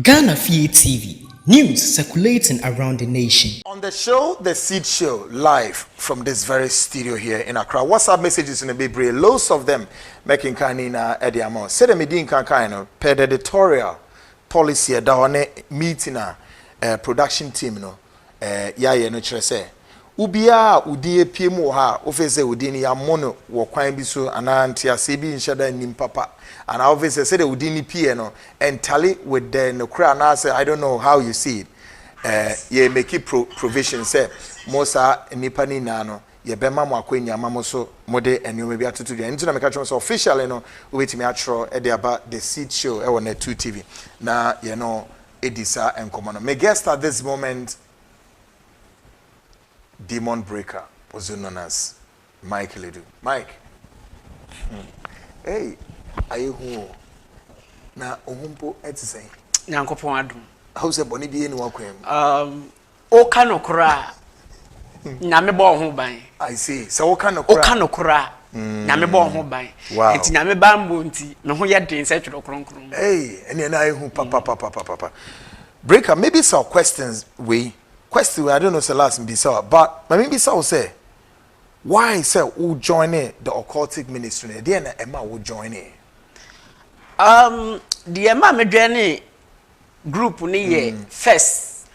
Ghana Fie TV, news circulating around the nation. On the show, The Seed Show, live from this very studio here in Accra. WhatsApp messages in the Bibre, loads of them making kanina ediamo. Say the medin kankano, per the editorial policy da one meeting production team no ya no chere say. Ubia udi PM ha ofese udini ya mono wo kwan bi so ananti ase bi nhyada nim papa and officer say the udini pie no and tally with the no kra na say I don't know how you see it ye make it provision say mosa nipa ni na no ye bema mo akwanya mamo so mode enyo bi atoto dia nti na meka chon so officially no obetimi atro e dey about The Seed Show e won na 2 TV na ye no edisa enkomo no me guest at this moment Demon Breaker, also known as Mike Ledu. Mike, hey, are you home? Na ohumpo etisay. Nyankopon adum. How say boni bi eni wakwem? O kanokora. Nyame bo ho ban. I see. So o kanokora. O kanokora. Nyame bo ho ban. Wow. Enti nyame bambo nti me ho ye den se twero kronkron. Hey, eni na ehu papa. Breaker, maybe some questions we question I don't know the last be so but maybe so say why say who join the occultic ministry there na Emma who join it the Emma me join group ni ye first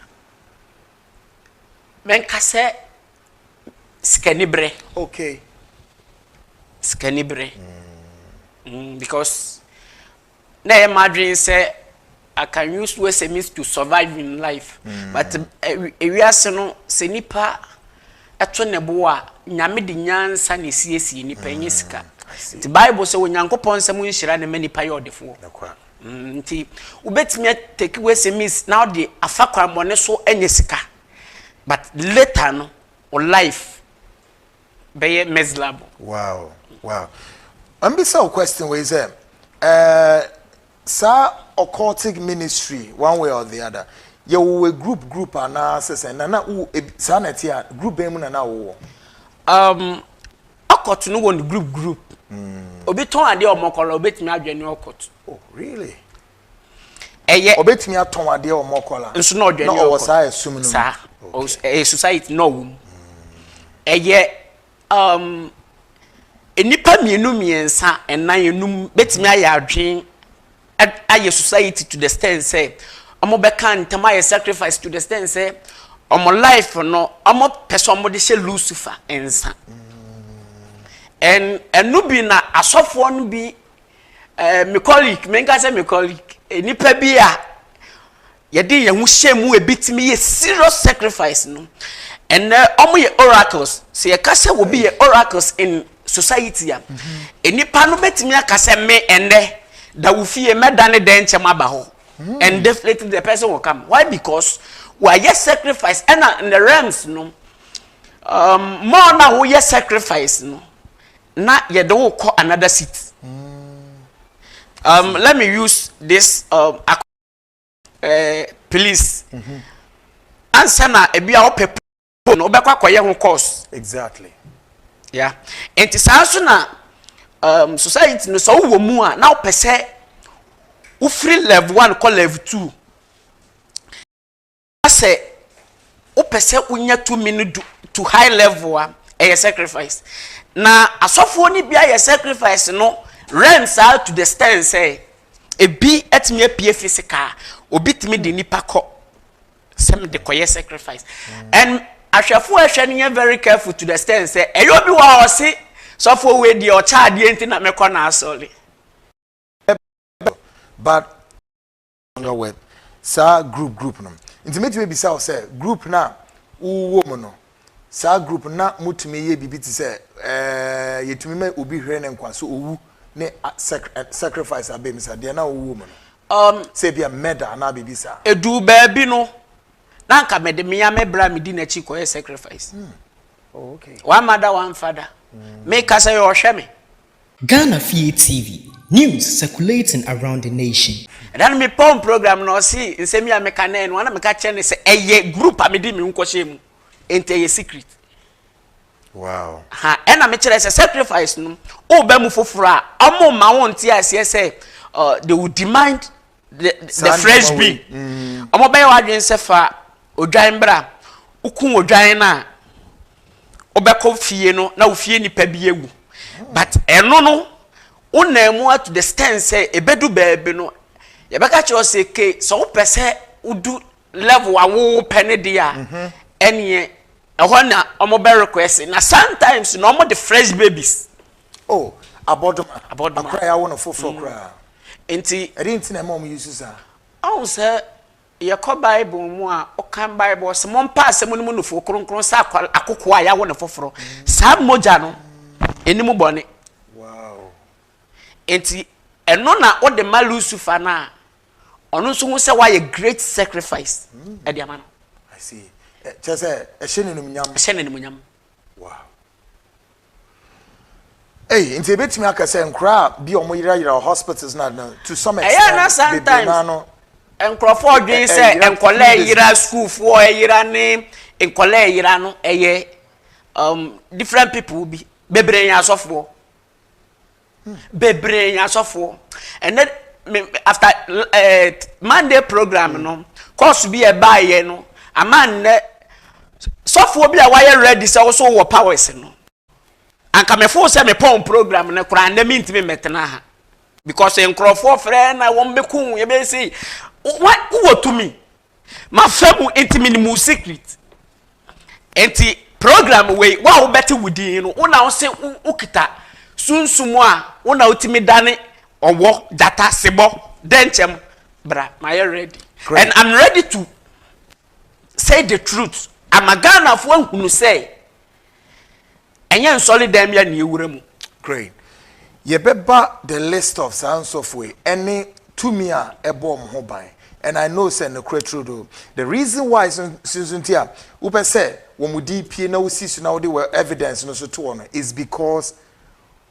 men kase skenibre okay skenibre because na Emma dream say I can use SMEs to survive in life. But we are no se nipa eto nebo a nyame de nyansa na siesie nipa nyesika. The Bible say onyankopon nsem nhira na manipa ye odefo. Nti ubetimi take SMEs now the afakwa mbone so enyesika. But later no or life be miserable. Wow. I'm be so question we say sir occultic ministry one way or the other you will group analysis and na sanity group em na wo occult no one group obi ton ade omokola obetimi adwene occult. Oh really? Eye obetimi aton ade omokola nso na odwene no o sa asum no sa a society no wo eye enipa mienu miensa enan enum betimi aya adwen aye society to the extent say omo beka ntama aye sacrifice to the extent say omo life no omo person mo de she Lucifer ensa and enu bi na asofo no bi me colleague menga say me colleague enipa bi a ye de ye hu shemu ebitimi ye serious sacrifice no and omo ye oracles say ye ka say wo bi ye oracles in society ya enipa no betimi aka say me ende that will fear medane denche mabaho and definitely the person will come. Why? Because we are yes sacrifice and in the realms no more now we yes sacrifice no na ye do call another seat. Let me use this police answer na e bia opepo no obekwa koye ho course exactly yeah and so na society no so wo mu a na opese u free level 1 call level 2 ase opese unya 2 minutes to high level a sacrifice na asofo ni bia ye sacrifice no rents out to the stand say e bi etimi apie physical obitimi de nipa ko sem de koye sacrifice and ahwefo ahwe ni very careful to the stand say eyo bi wa o se so for we the child enti na meko na asole but with sa group no intimate be say group na wo mo no sa group na mutumi ye bibi ti say yetumi ma obi hwe ne nkwa so owu ne sacrifice abem sa de na owu mo no say bia meda na bibi sa edu ba bi no na nka me de me ya me bra me di na chi ko sacrifice oh okay one mother one father make us your shame. Ghana Fie TV, news circulating around the nation. And then me pon program no see say me ameka na no na meka che ne say eye group amedi me nko shemu ente ye secret. Wow. Ha and na me chere say sacrifice no o ba mu foforo a amo ma won ti ase say they will demand the fresh bean omo be wa dwen se fa odwan bra ukun odwan na obekọ fie no na ofie nipa bi egu but eno no unamu to the stand say ebedu baabi no yebeka che o say ke so pese udu level awo pene dia enie ehọ na omo be request na sometimes no omo the fresh babies oh abodoma akra ya won foforo kra enti enti na mom use sa on say yekọ bible mu a okan bible se mo mpa asem no mu no fo kronkron sa akoko a ya won foforo sa moja no enimu bone wow enti eno na o de malusufa na ono so hu se why a great sacrifice e de amano I see chese e hyenenum nyam wow hey enti betimi aka se nkra bi omo yira hospitals na to some extent na sometimes enkrofo dwen se enkola yira school for yira ne enkola yira no eye different people bi bebre nya asofo and then after Monday program no course be a buy no a man sofo bi a why ready say also wo powers no anka me fo say me pon program no kura na me ntimi metena ha because enkrofo frɛ na won beku ye be say what who to me my fam intimi mu secret enti program we wa wo beti wudi no una wo se ukita sunsumu a una utimi dane owo data sebo denchem bra my ready. Great. And I'm ready to say the truth. I'm a Ghana for who say enye solid dem ya ni ewure mu. Great. Ye beba the list of sounds of way any to me a ebom ho ban. And I know say no true do. The reason why since here upe say when we DP na we see now they were evidence no so to one is because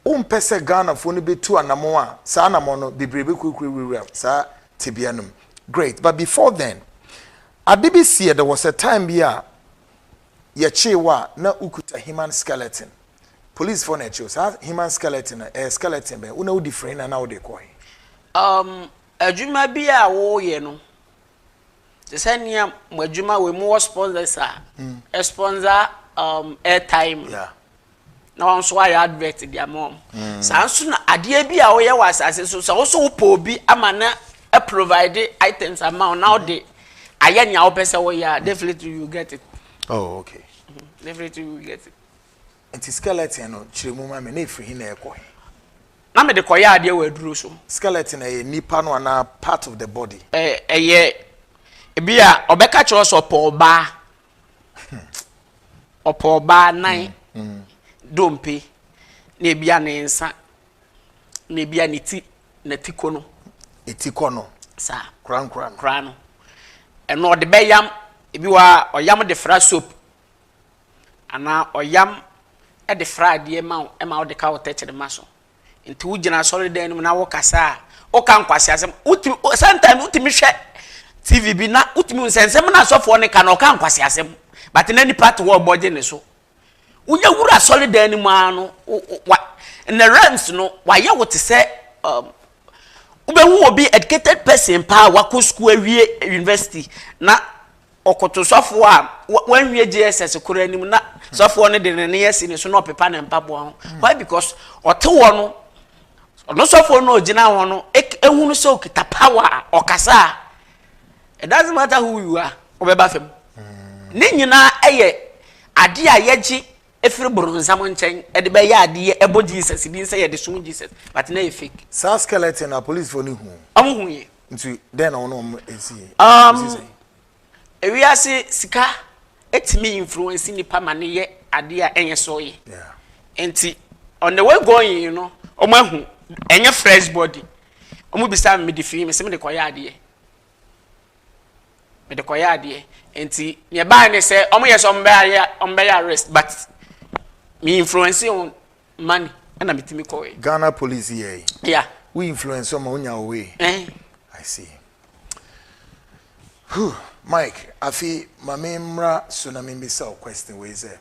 pese Ghana for no be two anamo a sa anamo no bebrebe kukuru sa tibianum. Great. But before then at BBC there was a time here ye chewa na ukuta human skeleton. Police for na chose human skeleton skeleton be una different na wo de ko adwuma bi a wo ye no se senia mo adwuma we mo sponsors a sponsor airtime yeah na won so ya advert dia mom sanso na ade bi a wo ye wasase so so po bi amana a provide items amount now de aya nya wo pese wo ya definitely you get it. Oh okay. Definitely you get it. And skeleton no chiremu ma me na efiri na ekọ na me de koya ade we duro so skeleton e nipa no na part of the body eye ebia obeka chiro so opoba nan dompe na ebia ne nsa na ebia ne ti na tikono etikono sa kran no eno de beyam ebi wa oyam de fra soap ana oyam e de fra de ma de ka wote chede maso nti wugina sorry den na wo kasa o kan kwase asem sometimes utimi hwe TV bi na utimi nsensem na asofo ne kan o kan kwase asem but na ni part wo boje ne so unya wura sorry den mu anu na realms no wa ye wote se ubehu obi educated person pa wa ko school awie university na okoto sofo a wan wie JSS kora anim na sofo ne de ne yesi ne so no pepa ne mpabo ho why because ote wo no no sofo no ogina ho no ehunu so okita power okasa it doesn't matter who you are obeba fam ne nyina eye ade a yeji efiri bronzam nchen e de be ya ade ebo Jesus bi nse ye de sum Jesus but na e fake sa skeleton na police for ni hu hu ye nti then no esi ewiase sika etimi influence ni pa mane ye ade a enye so ye yeah enti on the way going you know omahu enye fresh body omu bisa me defi me se me de koya ade enti ne ba ne se omu ye so ombe ya arrest but me influence on money na metimi koy Ghana police here yeah we influence on onya away I see. Mike, afi mame mra tsunami mbisa question we say.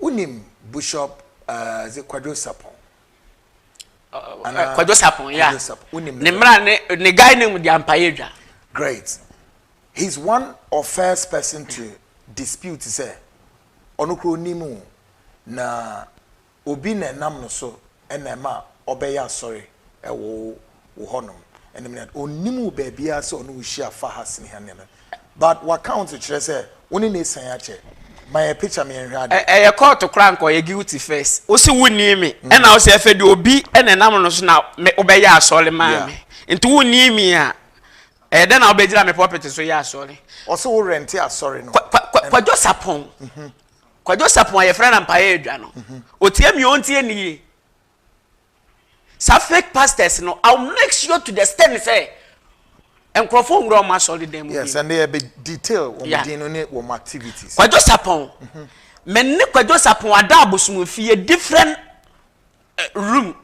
Unim Bishop the Kwadwo Sapon. Kwadwo Sapon, yeah. Ne guy name the Ampayedra. Great. He's one of first person to dispute say onukro nimu na obi na nam no so ena ma obeya sorry e wo honom ena me onimu ba bia se onu hia fa hasne hane no but what count to say oni na san ya che my picture me enhwa de e court crank or ye guilty first o si woni mi ena o se afa de obi ena nam no so na obeya asole ma me nti woni mi a then I'll be doing my property, so yeah, sorry. Also, we rent here, sorry. Kwadwo Sapon. Kwadwo Sapon, your friend and Ampayedra, no. Otie mi on tie ni. Sa fake pastors, no. I'll make sure to the extent say, enkrofo ngro ma solid dem. Yes, and they be detail on the activities. Kwadwo Sapon. Men ne Kwadwo Sapon ada abosumu fie different room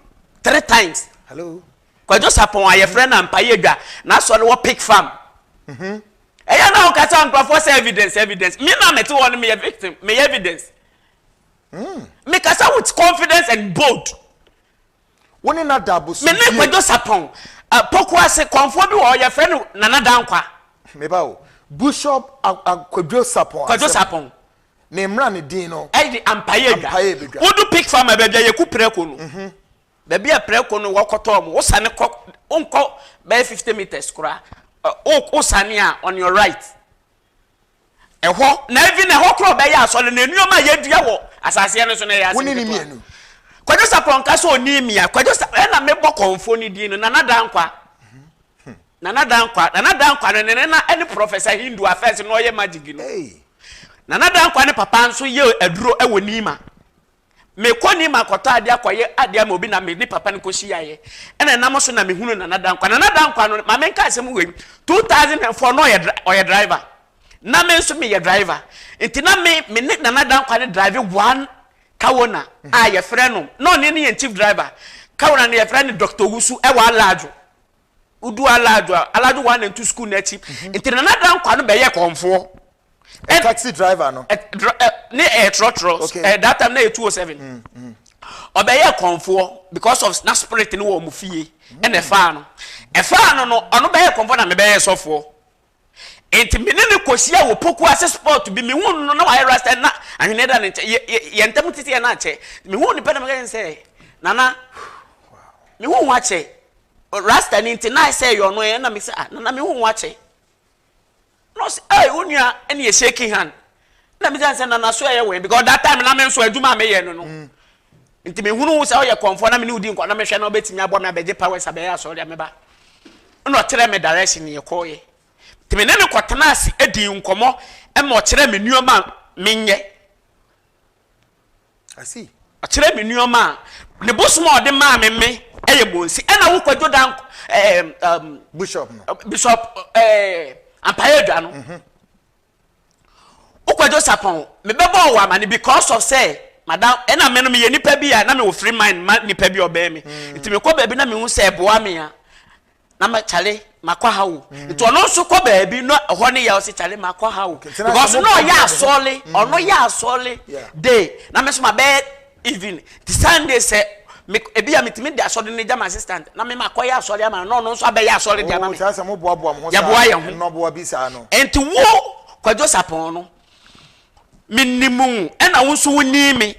3 times. Hello. Kwadwo Sapon aye friend and Ampayedra na so no pick farm eya na o ka say nkrofo say evidence me na meti won me victim me evidence me ka say with confidence and bold woni na dabusu me ne Kwadwo Sapon poko ase konfo bi wo ye friend Nana Dankwa me ba o Bishop Kwadwo Sapon ne mra ne din no e di Ampayedra wo do pick farm be bia ye ku preko no baby a preko no wakotom wo sane onko by 50 meters kura o sane a on your right eho na even eho kura be ya so le na nuoma ye dua wo asase ne so na ya woni ni mienu Kwadwo Sapon ka so oni mia Kwadwo na me bokonfo ni din no Nana Dankwa Nana Dankwa no ne na any professor Hindu affairs no ye magic no Nana Dankwa ne papa nso ye aduro e wonima me koni makoto ade akoye ade am obi na me ni papa nko hia ye ena nam so na me hunu Nana Dankwa no ma me nka asem we 2004 no ye driver na me nso me ye driver enti na me ni Nana Dankwa ne drive one kawona a ye frɛ no ne ye chief driver kawona ne ye frɛ ne Dr. Wusu e wa alajo udu alajo one and two school na chi enti Nana Dankwa no be ye konfo taxi driver no ne trotro that time na 207 obeye konfo because of na spirit ni wo mu fie e na fa no ono beye konfo na me beye sofo enti me ne kosia wo poku ase sport bi me hu no na wa rasta na ahene da ne ye ntam titi na ache me hu ni pe na me say Nana me hu wa che rasta ni enti na say yo no ye na me say Nana me hu wa che no say hey unia ene ye shaking hand na me say Nana so ye we because that time na me so aduma me ye no nti me hunu say o ye konfo na me ni udi nko na me hwe na obetimi abo me abeje power sabe ya so de me ba no tere me direction ye ko ye nti me ne kotena ase edi nkomo e ma o tere me nuoma menye I see o tere me nuoma ne bosuma o de ma me e ye bonsi e na wo Kwadwo Dan Bishop Ampayedra no Kwadwo Sapon me bebo wa mani because of say madam ena me no me nipa bi a na me wo free mind ma nipa bi obe me nti me ko ba bi na me hu say boa me a na ma chale makwa hawo nti ono so ko ba bi no ho ne ya o se chale makwa hawo because no ya asole ono ya asole day na me so ma be even the Sunday say me ebi a mitimi de asole ne jam assistant na me makwa ya asole ama no so abe ya asole de ama me ya mo boa mo ya boa ye ho no boa bi sa no enti wo Kwadwo Sapon no minimu ena wonso woni mi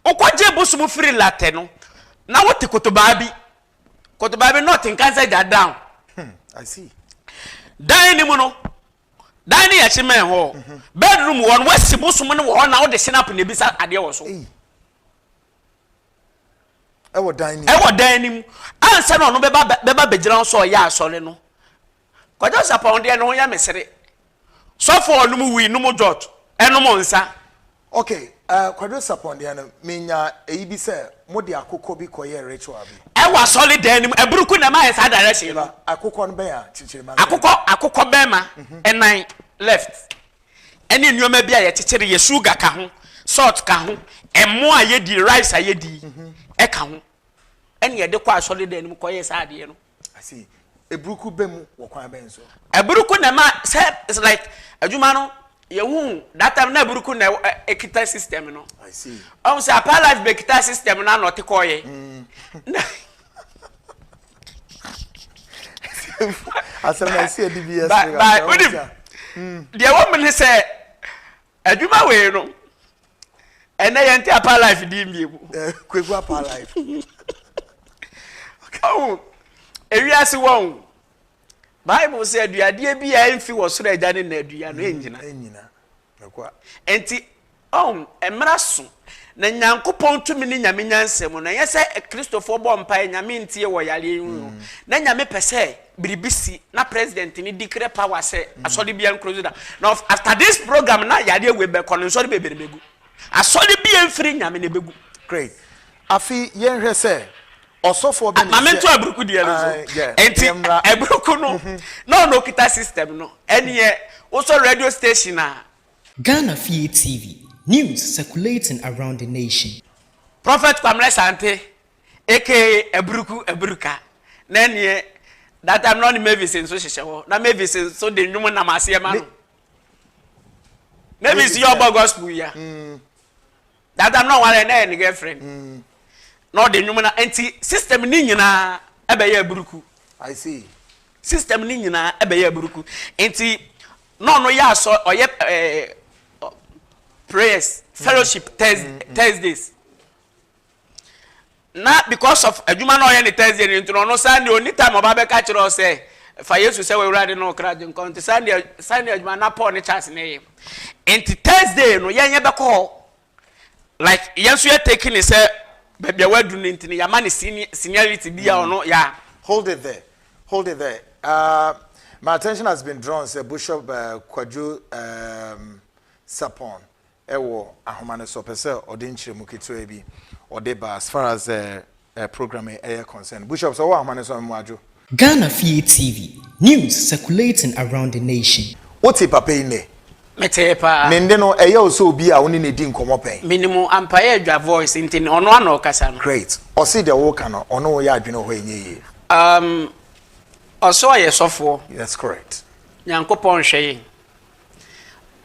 okwaje bosumu free latte no na wote kotoba bi not in cancer that down I see dining no dining ya chime ho bedroom won wasi bosumu ne wo na wo de snap ne bisa ade wo so e wo dining ansa no beba begira so ya asole no Kwadwo Sapon de no ya mesere so for no mu wi no mu jot eno mo nsa okay Kwadwo Sapon de no menya eyibi se mo de akokọ bi koye ritual bi e wa solid denim ebruku na ma esa direction no akokọ no be ya chichiri ma akokọ be ma enan left eni nnuoma bi a ye chichiri ye sugar ka ho salt ka ho emo a ye di rice a ye di e ka ho eni ye de kwa solid denim koye esa de no I see ebruku be mu wo kwan be nso ebruku na ma say it's like adwuma no yehu that time na buruku na ekita system no. I see. Say Upper Life be ekita system na not koye. Asem na see DBS. But the woman say aduma we no. And I enter Upper Life di mi. Kwebu Upper Life. Oh, ewiase won. Bible say aduade bia emfi wo soro agane na adua no enyina. Ekwa. Enti emra so na nyankopon tumi ni nyame nyansem na yese Christopher bo mpa nyame ntie wo yale hu. Na nyame pese biribisi na president ni declare power say asodi bia close down. Now after this program na yale we be kono sodi be beremegu. Asodi bia mfiri nyame ne begu. Great. Afi yenhwe say osofo be mamento abruku die no enti abruku no no kita system no ene also radio station Ghana Fie TV, news circulating around the nation. Prophet Kwamle Sante aka abruka na ene that I'm not Mavis so hyehyɛ na Mavis so de nwum na mase ma no Mavis your gospel ya that I'm not one na any girlfriend no de nwum na enti system ni nyina ebe ya abruku. I see. System ni nyina ebe ya abruku enti no ya so oye prayers fellowship Thursdays na because of adwuma no oye ni Thursday ni no Sunday oni time oba be ka kire say fa Yesu say we wurade no kra de nkonto Sunday adwuma na Paul ni chance ne enti Thursday no yenye be call like yenso ye taking say baby wadu ntini ya man seniority bia ono ya. Hold it there. My attention has been drawn to Bishop Kwadwo Sapon ewo ahomane so pese odinchire mukitu ebi odeba as far as programming air concerned. Bishop so ahomane so mwajo. Ghana Fie TV, news circulating around the nation. Oti papa ine Metepa nende no eye oso obi a woni ne di nkomo pen minimum empire dwa voice intini ono ano kasa no. Great. Osi de wo ka no ono ya adwene ho enye also ayesofo. That's correct. Nyankopon hwe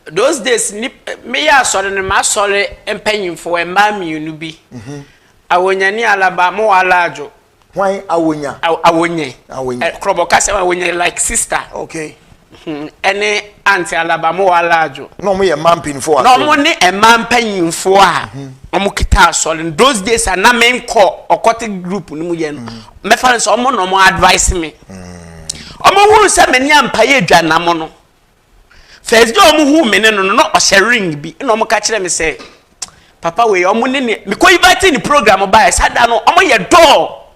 those days me ya sore ne ma sore empanyimfo emba miunu bi awonyani alaba mo alajo Why awonya krobo kase awonya like sister. Okay. Ene anti alaba mo alajo no mo ye mampinfo no mo ne emampanyimfo a omo kita sore those days na menko okote group no mu ye no me fa so omo no mo advise me omo hu se me ni ampaye dwanam no first day omo hu me ne no o sharing bi na omo ka kire me say papa we omo ne me ko invite ni program ba sada no omo ye door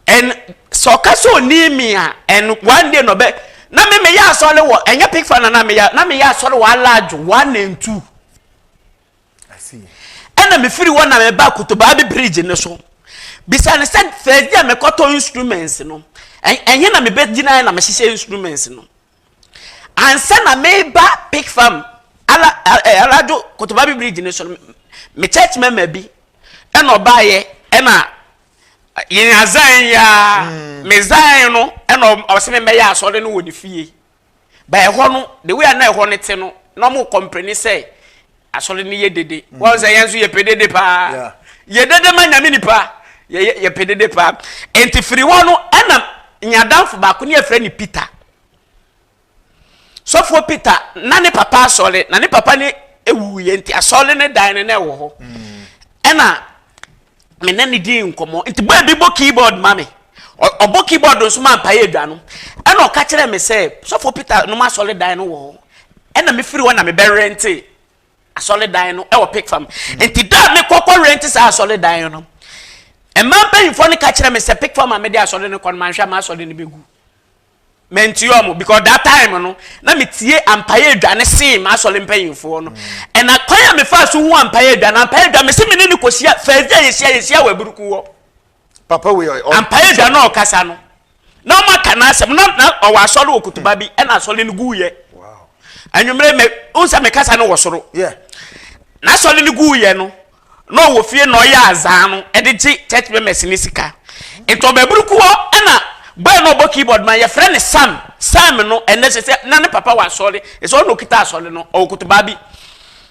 and so kaso ni mi a and one day no be na me ya sole wo enya pick fan na me ya sole wa large 1 and 2. I see. And me free one na me ba kutoba bi bridge ne so bisa ne said first day me koto instruments no enye na me bet gina na me hye instruments no ansa na me ba pick farm ala do kutoba bi bridge ne so me church member bi e no ba ye e na yin azan ya mezan no e no oseme me ya asore no woni fie ba e ho no the way na e ho ne te no no mo complain say asore ni ye dede won say yenso ye pedede pa ye dede ma nyame ni pa ye pedede pa enti free ho no e na nyadamfo ba ko ne afra ni Peter so for Peter na ne papa asore na ne papa ne ewu ye enti asore ne dan ne na wo ho e na me na ni di nkomo nti boy bi bo keyboard mame obo keyboard so man paye dwa no e na o ka kire me say so for Peter no ma solid dan no wo e na me free one na me be rent a solid dan no e wo pick farm nti da me kokko rent sa solid dan no e man pay for ne ka kire me say pick farm me dey solid no kon man hwa ma solid no begu mentiomo because that time no na me tie ampaye dwa ne se ma solid payinfo no e na kwanya me fa so hu ampaye dwa na ampaye dwa me se me ne ni kosia first day yesia wa buruku wo papa we ampaye dwa na okasa no na ma kana asem na o wa solid okutuba bi e na solid no guye wow anwumre me unsa me kasa no wo soro yeah na solid no guye no no wo fie no ya azan no e de gi church members ni sika ento be buruku wo e na boy no bo keyboard man your friend is Sam no and say na ne papa was sorry it's all no kita sorry no o kutuba bi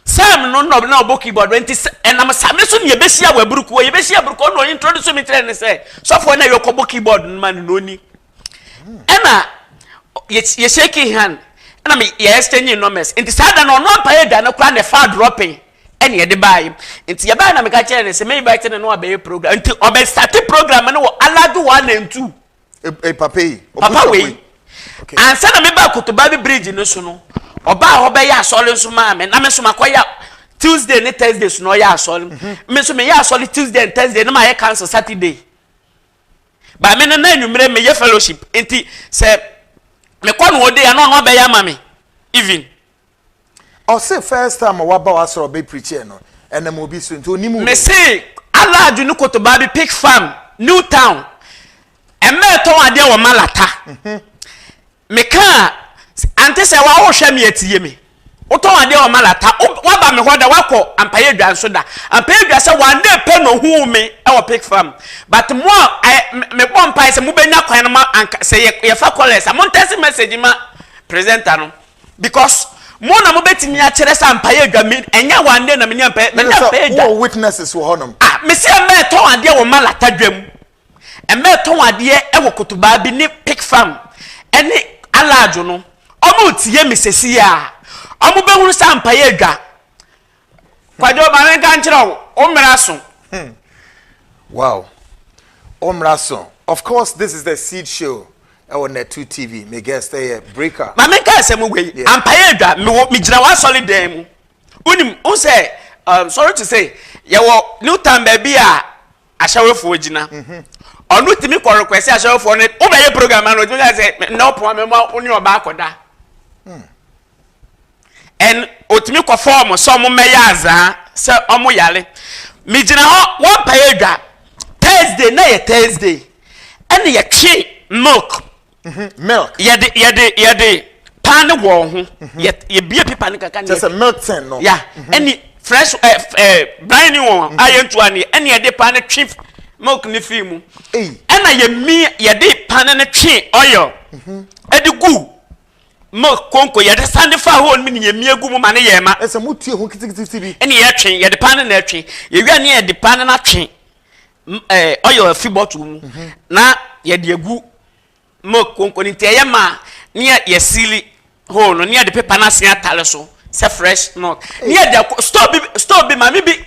Sam no na bo keyboard when and am Sam so ne besia wa buruku ye besia buruku no introduce me tell ne say so for na your kobo keyboard man no ni ena ye shake hand ena me ye exchange numbers inti sada no pa ye da na kwa ne fa dropping ene ye de buy inti ye buy na me ka chere ne say me buy ten no abey program inti obe start program no aladu 1 and 2 papa we okay and say na me ba kutuba bi bridge no so no oba ho be ya asole so ma me na me so makoya Tuesday ne Thursday so no ya asole me so me ya asole Tuesday and Thursday na ma ye cancel Saturday ba me na nwumre me ye fellowship inti say me kwa no dey no be ya ma me even o say first time wa ba wa so be preacher no ena mo bi so nti onimu me say ala adu no kutuba bi Pig Farm New Town emme to ade wo malata me ka ante se wa wo hwe me atie me wo to ade wo malata wa ba me hoda wako ampaye dwa so da ampaye dwa se wa nde pe no hu me e wo Pig Farm but mo me bom pai se mo benya kwan no ma se ye fa college am text message ma presenter no because mo na mo betimi a kire sa ampaye dwa me enya wa nde na me nya ampaye dwa witnesses wo honum me se me to ade wo malata dwam emme ton ade e wo kutuba bi ni Pig Farm ene alajo no omo tie mesesi a omo behunu sampa ye dwa kwajo ba men kan kire o mmra so wow omraso of course this is the Seed Show on Net2 TV me guest here breaker ma men kan se mo gwe ampa ye dwa me gira wa solid dem mu unim o say sorry to say ye wo New Town baby a ashawefo ogina onu timi ko request ashawefo ne o be ye program na o say no po me ma oni oba akoda en otimi ko form so mo meyaza se omo yale mi gina ho won pa ye dwa Thursday na ye Thursday en ye twe milk ye de pan wo ho ye bie paper ne kaka ne just a milk tin no yeah any fresh brand one ayentu ani ene ye de pan twe milk ni fimu ena ye de pan ne twe oil edi gu milk konko ye de sand fa ho ni ye mi egu mu ma ne ye ma ese mutie ho kitikiti bi ene ye twe ye de pan na twe ye wi ani ye de pan na twe oil fi bottle mu na ye de egu milk konko ni te ye ma ne ye sili ho no ne ye de paper na se atale so se fresh milk near the store be mami bi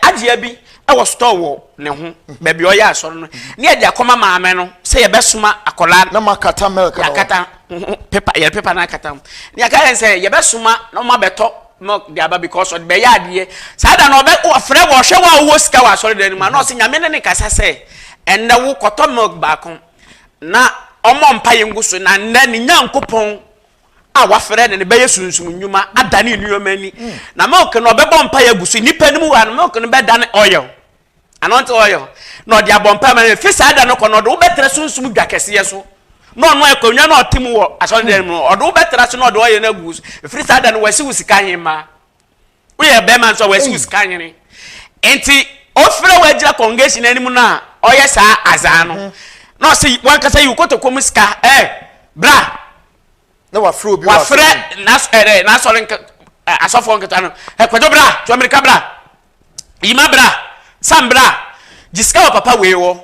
agia bi e wo store wo ne ho ba bi oya so no near the akoma maame no se ye besuma akola na makata milk ya kata paper na kata ne aka say ye besuma no ma beto milk dia ba because of be ya ade sada no be ofre wo hwe wa wo sika wa so de ma no se nyame ne kasa say enne wo koto milk ba kon na omo mpa ye nguso na nna ni nyankopon a wafere ne be yesunsum nyuma adane nuomani na milk no be bompa ya gusu nipa nimu wa milk no be dane oil anont oil no dia bompa ma fisa ada no kono do betre sunsum dwa kese so no no ekonwa no otim wo asole dem no odo betre so no do oil na gusu fisa ada no wasi usika hima we e be man so wasi usika hini enti ofre wagira congregation animu na oye sa azano no see one kasa you ko to komuska bra na wa fro bi wa fre na sole asofo nketa no kwajo bra to america bra yima bra sam bra jiska wa papa we wo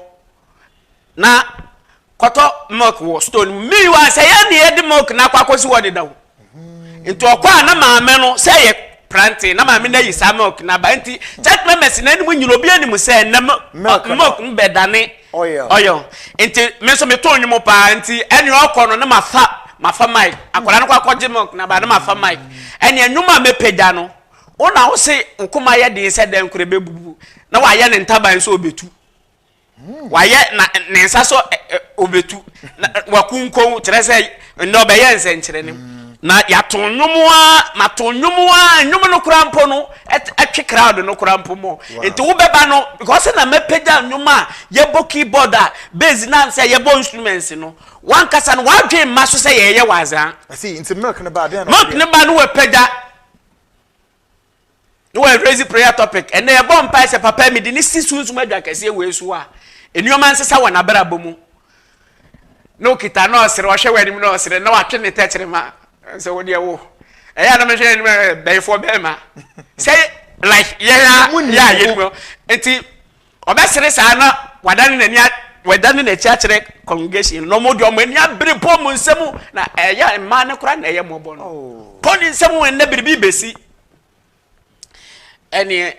na kwato milk wo stone mi wa say ya ne de milk na kwakosi wo de dawo into okwa na maame no say ye planting na maame na yi sa milk na ba nti church members na nimu nyiro bi animu say na milk mbedane oyo nti me so me to nyumo pa nti eni okọ no na mafa mic akola no kwakoje milk na ba na mafa mic eni enuma mepeda no ona wo se nkoma ye de se den kure bebubu na wa ye ne ntaban so obetu wa ye na ne nsa so obetu wa kunko kire se ndo be ye nse nkire ne na ya tonyumwa matonyumwa nyumo no kurampo no atwe crowd no kurampo mo enti wo beba no because na mepeda nyuma ye bo keyboard bass na say ye bo instruments no wan kasa no wadwe maso say ye waza see into milk na ba den milk ne ba no we peda no we raise prayer topic and ye bo mpa say papa mi di ni sisunsu madwa kase we so a enuoma nsesa wa na brabo mu no kita no sere o hwe wani mu no sere na wa twe ne techere ma so wo de wo eya na me hwe ni be for be ma say like yeah enti obesere sa na wadane na ni wadane na chiachire congregation no mo de o mani abere po mu nsemu na eya ma ne kura na eya mo bo no po ni nsemu en na biribi besi eni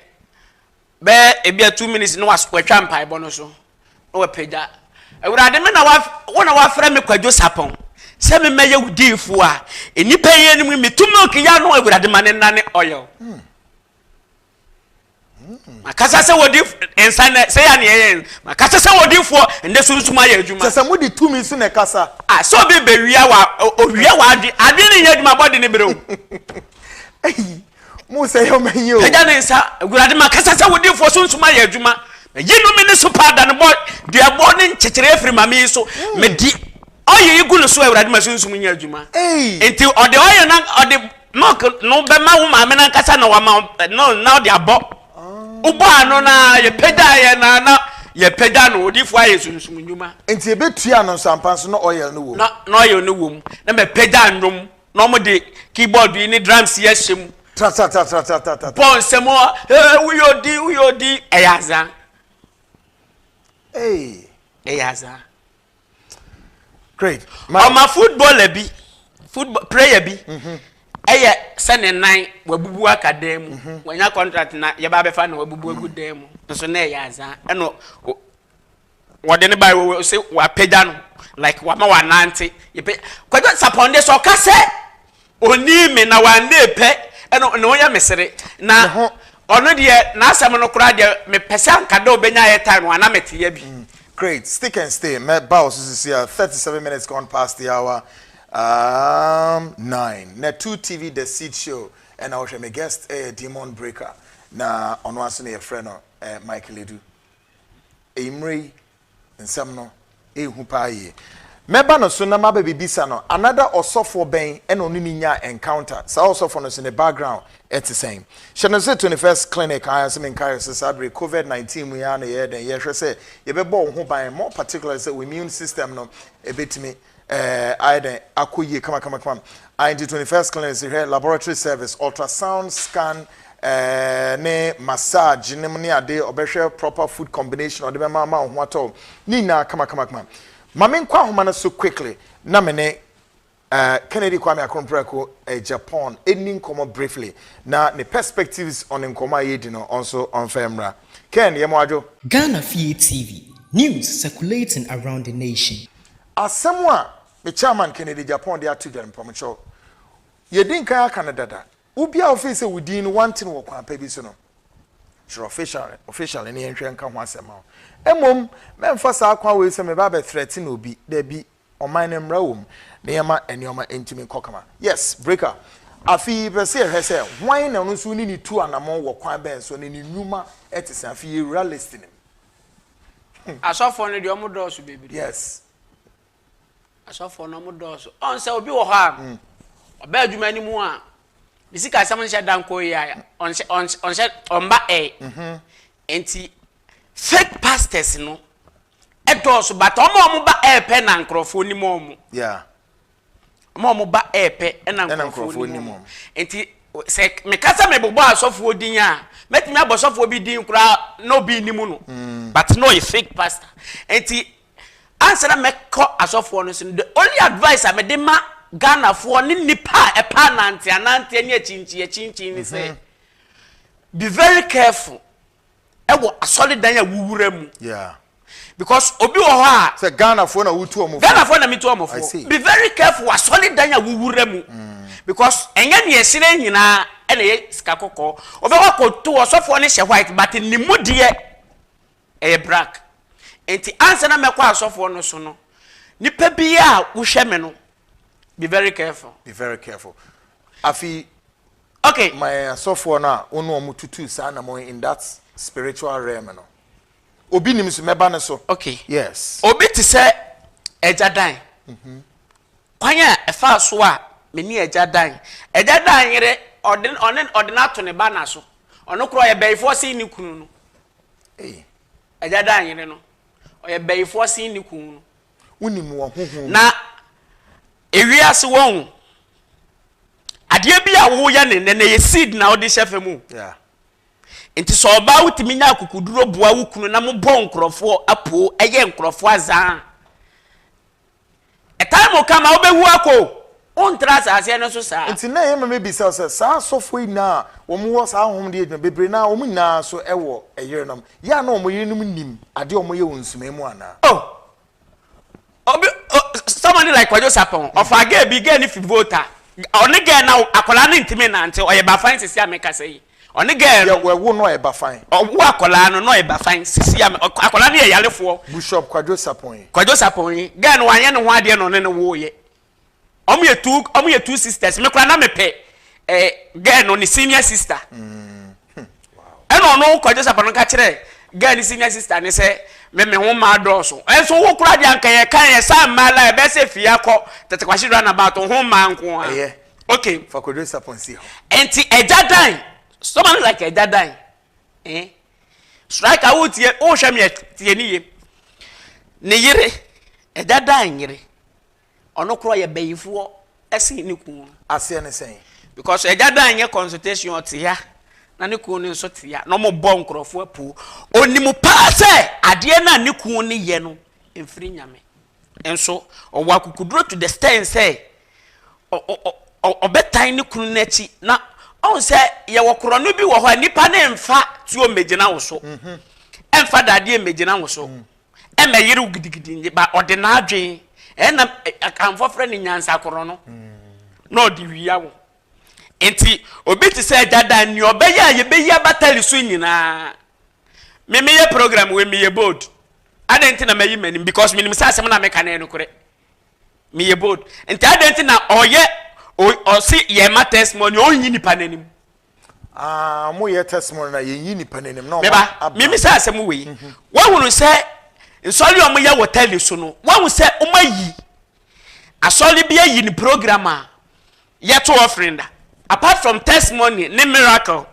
be ebia 2 minutes no waskwatwa mpai bo no so no we pega ewurade me na wa fra me kwadwo sapon se me meye wudifu a enipa ye ni mu mitumi kiya no ewurade mane nane oil makasa se wodi ensan se ya ne ye makasa se wodifu ende sunsuma ya adwuma se mudi tumi so ne kasa so be bewia wa ade ne ye adwuma body ne berew mu se yo menyo pega ne nsa ewurade makasa se wodifu sunsuma ya adwuma yinu me ne super dan boy de abo ne nchekere afiri mame so me di oye igu no so ewurade ma sunsum nya adwuma enti ode oye na ode no be ma wo mame na kasa na wa ma no na ode abo ubo ano na ye peda ye na ye peda no odi fu aye sunsum nyuma enti ebetua no sampan so no oil no wo na oil no wo na me peda ndom na mo de keyboard ni drums ye hyem ta pon semo uyodi eyaza eyaza great my football bi football prayer bi eye sene nan wabubu akadem wanya contract na ye ba be fa na wabubu agudem so na eyaza eno wode ne bai we say wa peda no like wa ma wa nante ye pe kwadwo saponde so ka se oni me na wa na epe eno no ya mesere na ono de na asem no kura de me pese ankada obenya ye time wana mete ya bi. Great. Stick and stay. My boss is here. 37 minutes gone past the hour. 9. Na 2 TV The Seed Show. And I was my guest, Demon Breaker. Na ono aso na friend Michael Edu. Imri nsamno ehu paaye. Meba no so na ma bibisa no another osofo ben and onu ni nya encounter. Sa osofo no so in the background it's the same. Shana say 21st clinic I am in Cairo Sabre COVID-19 we are na ye den ye hwe say ye be bo ho ban more particularly say immune system no e betimi I den akoye kama I the 21st clinic is here laboratory service ultrasound scan ne massage ne mni ade obehwe proper food combination or the be ma ho ato ni na kama Mame nkwa homa na so quickly na mene Kennedy Kwame Akompreko Japan eni nkomo briefly na ne perspectives on nkoma yedi no also on famra Ken yemwadwo Ghana Fie TV news circulating around the nation asemwa me chairman Kennedy Japan dey atu dem pomocho yedi nkan aka na dada ubia office within one thing wo kwa pa bi so no sure official ene yenhwe nka ho asema emom memfa sa akwa we se me ba be threaten obi da bi oman ne mra wom ne yama enioma entimi kokama yes breaker afi be se he se hwan na no so ni ni tu anamon wo kwan ben so ne ni nyuma etisa afi realist nim asofo ne de omodo so bebi yes asofo no omodo so on se obi wo ha oba adwuma ni mu a bisika sam nche danko ya onba enti fake pastors no edos but omo ba epe na nkrofo ni mom yeah omo ba epe na nkrofo ni mom enti se me kasa me bobo asofo din a metimi abosofo bi din kura no bi ni mu no but no a fake pastor enti answer me ko asofo no so the only advice I made ma Ghana for ni nipa epa nante anante ani achinchi ni say be very careful ewo asole dan ya wuwura mu yeah because obi wo ha say Ghana for na wutu omofo Ghana for na mitu omofo be very careful asole dan ya wuwura mu because enya ne esire nyina ene ye sika kokko obi wa kotu osofo ne she white but ni mudie black enti answer na mekwa asofo no so no nipa bia wo hwe me no be very careful. Be very careful. Afi okay. My software na onu omututu sa na mo in that spiritual realm no. Obi nim so meba ne so. Okay. Yes. Obi ti se ejadan. Kwanya efa so a meni ejadan. Ejadan yere ordinato ne ba na so. Ono kro ye beifo si ni kunu no. Eh. Ejadan yere no. O ye beifo si ni kunu no. unim wo honhom na ewiase won ade bia wo ya ne na ye seed na odi hyefe mu yeah enti so oba wutimi nya akukuduro boa wukunu na mo bon nkrofo apo eye nkrofo azan time kama obewu ako on trasa ase no so sa enti na yema me bisa se sa sofo ina wo mo sa ahom de edwuma bebre na wo nyina so ewo eyerenom ya na wo yerenum nim ade wo ye wonsuma mu ana somebody like Kwajo Sapon of aga bi ga ni voter oni ga na akola na ntimi na nte oye ba fine sisi ameka sei oni ga ya wo no e ba fine wo akola no e ba fine sisi akola na ye yalefo Bishop Kwajo Sapon ga no anye ne ho ade no ne wo ye omu ye two sisters me kura na me pe ga no ni senior sister wow no Kwajo Sapon ka kire ga ni senior sister ni se me ho ma doso enso wo kura dia nkan ye kan ye sa mala e be se fia ko tete kwashi run about ho ma nko a okay for Kwajo Sapon si ho enti ejadan someone like ejadan strike out ye o hwa me tie ni ye ne yire ejadan yire ono kura ye bayifo esi ni ku ase ne sen because ejadan ye consultation otia na ne ku ni so tia no mo bo nkrofo apu onimu pa se ade na ne ku ni ye no emfiri nyame enso owa akukuduro to the stand say obetan ne ku na chi na on se ye wokoro no bi wo ho nipa na emfa tuo megina wo so emfa dade emegina wo so emeyire ugidigidi ba ode na adwen na akamfo frɛ ne nyansa koro no na odi wiya wo enti obi ti say jada ni obeya ye beya batali so nyina me ye program we me ye board adenti na mayi manim because minim say asem na meka na enukure me ye board enti adenti na oye o si ye ma testimony onyi ni panenim mo ye testimony na ye ni panenim no meba me say asem we wa hunu say nsoli o mo ye wotali so no wa hu say o mayi asoli bia yi ni program a ye to offering da apart from testimony ne miracle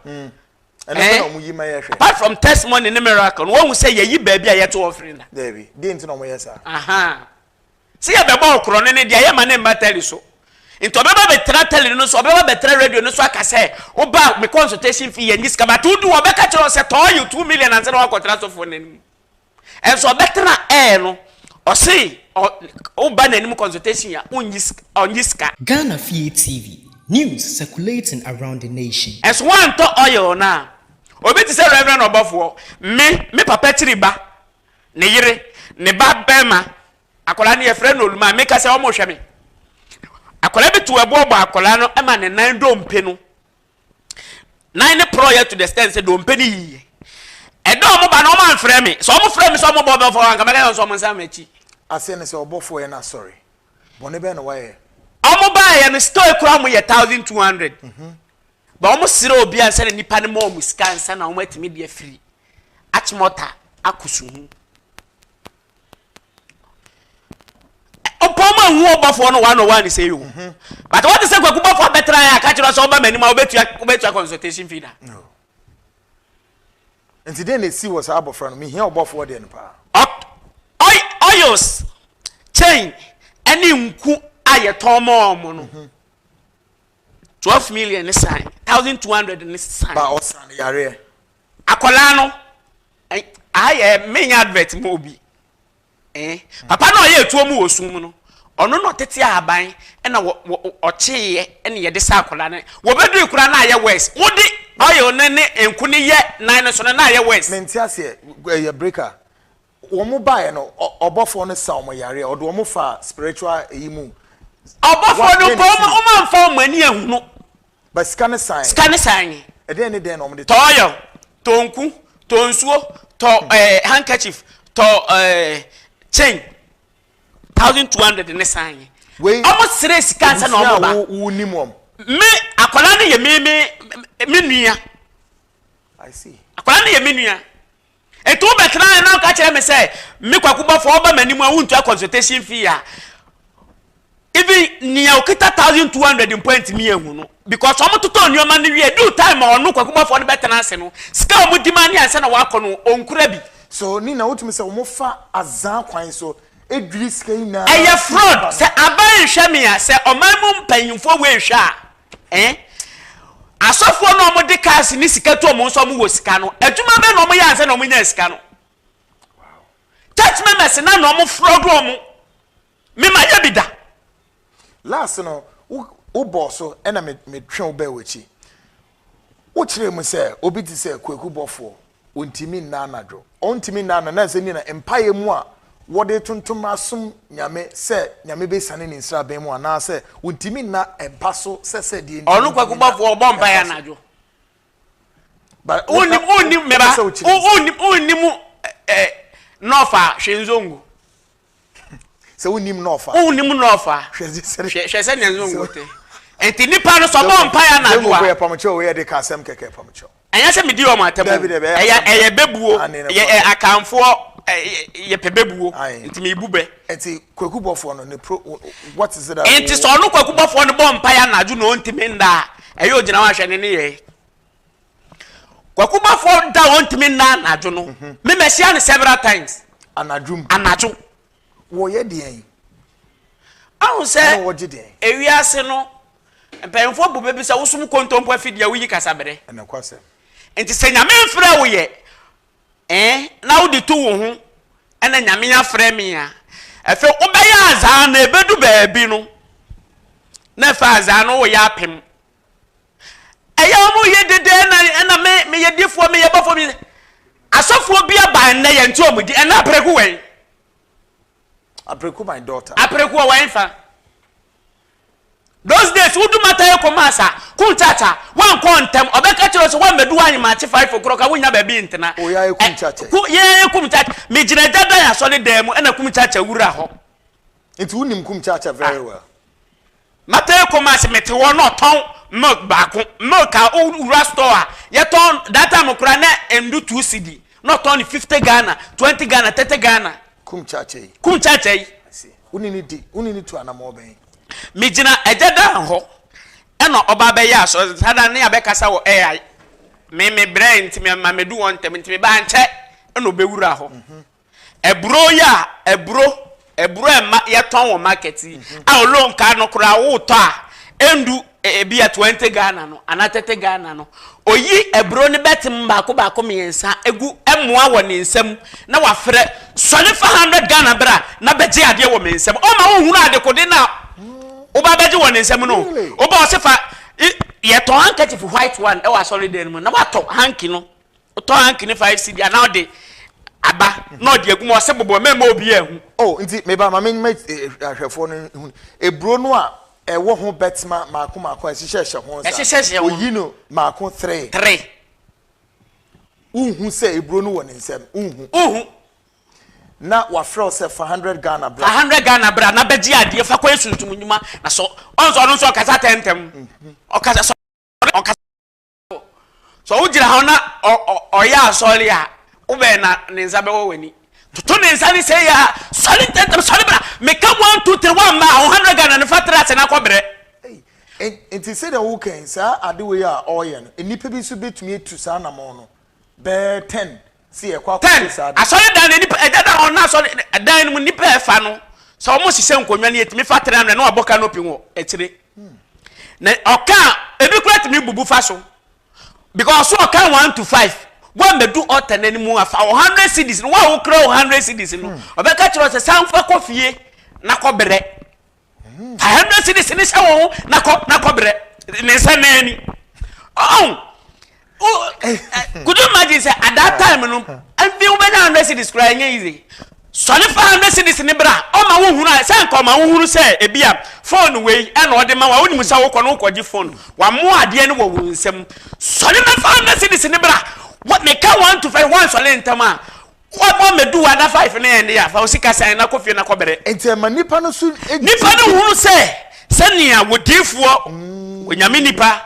apart from testimony ne miracle won say ye baabi a ye to offering da David dey nti no mo yes see ye be bo okro ne dia ye ma ne matali so into beba be tratali no so beba be tra radio no so aka say wo ba me consultation fee ye ngiska but wo do wo be ka kire say to you 2 million and say wo contract for nanim en so be tra no o see o ba nanim consultation ya onyiska Ghana Fie TV, news circulating around the nation. As one to oil na obi ti say Reverend Obafo me papa tiriba ne yire ne ba bema akola ne yefre no oluma me ka say o mo hwe me akola bi to ebo akola no e ma ne nan do mpe no nan ne project to the stand say do mpe ni yi e do mo ba no man frɛ me so mo frɛ me so mo bo Obafo anka me ka so mo nsa machi ase ne say Obafo ye na sorry bone be no wa ye omo ba ye no store kura mo ye 1200 ba omo sire obi an se nipa ne mo musika nsa na omo atimi de afiri atmota akusu hu opoma hu Obafo no 101 say you but what is say kwaku Obafo betra ya ka kiro so oba manima obetua consultation fee da no and today they see what's abofra no me here Obafo de no pa oyos chain any nku aye tomo no 12 million is sign 1200 is sign ba osan yare akola no aye me advert mo bi papa no ye tuo mu osum no ono no tete aban na ocheye ene ye de sa akola no wo bedu ikura na aye west wodi oyo ne enku ne ye nan so na aye west menti ase ye breaker wo mo bae no Obafo no sa mo yare odo mo fa spiritual eyimu Obafo no ko o man fa mani ehunu ba scan sign e dey ne dey no mo de toyo tonku tonsuo to handkerchief to chain 1200 ne sign we almost sere scan sa no mo ba wo ni mom me akola ne ye me nua I see akola ne ye me nua eto betra na ka kire me say me kwaku Obafo oba manimu a wuntu consultation fee ya even near okita 1200 point me ehunu because omo toto onioma ne wie do time onu kwaku Obafo no betra ase no ska omo di mani anse na wa kono onkura bi so ni na wotumi say omo fa azan kwan so edwiri sikaina eye fraud se aban hwe me a se oman mu mpanyimfo we hwe asofo no mo de cars ni sika to mo nso mo wo sika no adwuma be no mo ya anse no mo nya sika no church members na no mo fraud mo me ma ya bida last no wo boss na me twen wo ba wachi wo kire mu se obi ti se kwaku bofo ontimi nna anadwo ontimi nna na se ni na empire mu a wode tuntum asum nyame se nyame be sane ni nsra ben mu ana se ontimi nna ebaso se die ni onu kwaku bofo obo empire anadwo but oni meba oni nofa hwenzongo se wonim nofa hwese ne nzongo te enti nipa no so bo empire anadwo a we pamocho we de kasem keke pamocho enya se medi o matemu eye bebuo ye akamfo ye pebebuo enti me ibube enti kwaku bofo no ne what is it enti so no kwaku bofo no bo empire anadwo no ntimi nda eye ogina wa hwe ne ye kwaku bofo da ontimi nda anadwo no me mesia ne several times anadwo wo ye de en awu se ewiase no mpemfo bu bebi se wosum kontompo afidia wuyi kasabere na kwase enti se nyame mfra wo ye na wo de to wo ho ena nyame afra me a efe obeya azan na ebedu baabi no na fa azan no wo ya pem eya mo ye dede na me ye difo me ye bafo me asofo bia ban na ye nti omudi ena apreku wen apreku my daughter apreku wen fa those days would matter komasa kunchacha wan kontem obeka chiro so wan medu anyi ma chi 5 o'clock a wonya ba bi ntena o ya kumchacha ye kumchacha me gina dada ya so de dem na kumchacha wura ho it wonim kumchacha very well matter komasa mete wo no ton milk baako milk a wura store ye ton that time kura na endu 2 cedi no ton 50 Ghana 20 Ghana 30 Ghana kumchacha yi unini tu anamo ben mijina ejeda ho eno oba be ya so sada ne abekasa wo AI me brain ti me mamedu won tem ti me ba nche eno be wura ho ebro ya ebro ema ye ton wo market a olon ka no kura wo to a endu ebi ya 20 Ghana no ana 30 Ghana no oyi ebro ne betim baako miensa egu emoa wo ne nsam na wafre sole 500 Ghana bra na beje ade wo me nsam o ma wo hunu ade kode na oba beje wo ne nsam no oba o sefa ye to handkerchief white one e wa sorry den mu na wa to hanky no to hanky ne 5 cedi ana ode aba na ode agum o se bobo mema obi ehu oh nti me ba ma me ahwefo no ebro no a ewo ho betma maako ehihye ho nsa oyi no maako 3 uhu se ebro no wo ne nsam uhu na wa fro se 500 Ghana bra 100 Ghana bra na beji ade fa kwa suntum nyuma na so onso kasa tentem okasa so ujira ha na oya asori a ube na ninsa be wo wani to ninsa ni say ya sori tentem sori bra make 1 2 3 1 ma 100 Ghana ne fatra se na kobere enti say the who can sa ade we a oye no enipa bi so betumi etu sa na mo no be 10 see e kwa sa asori dan enipa edada on na asori dan mu nipa efa no so omo sise nkonwa ne etimi fatra na na oboka no pinwo etire na oka ebi kura timi bubu fa so because so oka 1 to 5 one me do alternate mu afa 100 cedis no wa wo kra 100 cedis no obeka chiro se sanfa kofie na kobere 100 cedis ni se wo na kobere ne se nani oh could you imagine say at that time no and be over 100 cedis kra nya easy so ne 500 cedis ni bra o ma wo hunu se nko ma wo hunu se ebia phone we e na ode ma wa woni musa wo kɔ no kɔji phone wa mo ade ne wo nsam so ne 500 cedis ni bra what make 1 to 5 1 so le ntama what mo me do na 5 na ende ya fa o sika san na kofie na kɔbere enti ma nipa no so nipa no hunu se nia wodifuo onyame nipa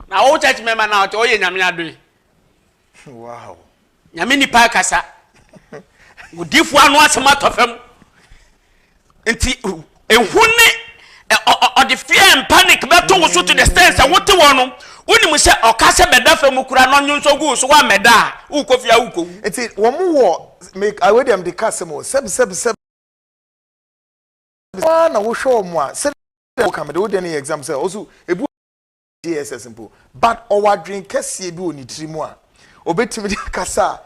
na wo church member na o ye nyame ado wow nyame nipa kasa wodifuo anu asema tofam enti ehune o the fear and panic beto wo so to the stance wote wono woni mu se okase bedafa mu kura no nyonso gu so wa meda u kofia u kowu enti wo mu wo make I wey dem the casemo seb na wo show mo a say wo come de wo dey exam say also ebu DSS simple but our drink kese bi oni trimu a obetimi kasa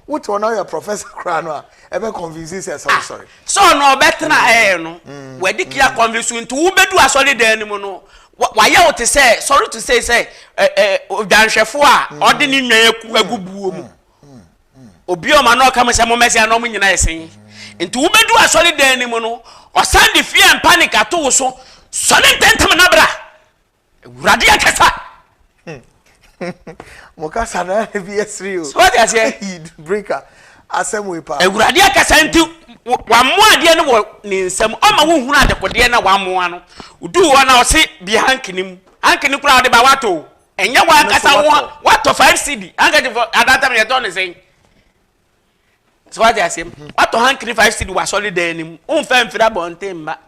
what one your professor kra no a ebe convince say sorry so no betna no we di kia convince nti wo bedu asole dan ni mu no wa ye wo te say sorry to say danhwefo a ode ni nwan agubuo mu obi o ma no ka me se mo mesi no mo nyina yesen nti wo bedu asole dan ni mu no osan de fear and panic ato so sole ntentem na bra urade akasa Mokasa na BS3 so what you say breaker asem we pa urade akasa nti wa mo ade ne wo ni nsam o ma wo hunu adekode na wa mo ano udu wo na o se bi hankinim kura de ba wato enye wa akasa wo wato 5 cd hankaji for adata me to ne sen so what you say wato hankini 5 cd wa solid anim o mfa mfira bontemba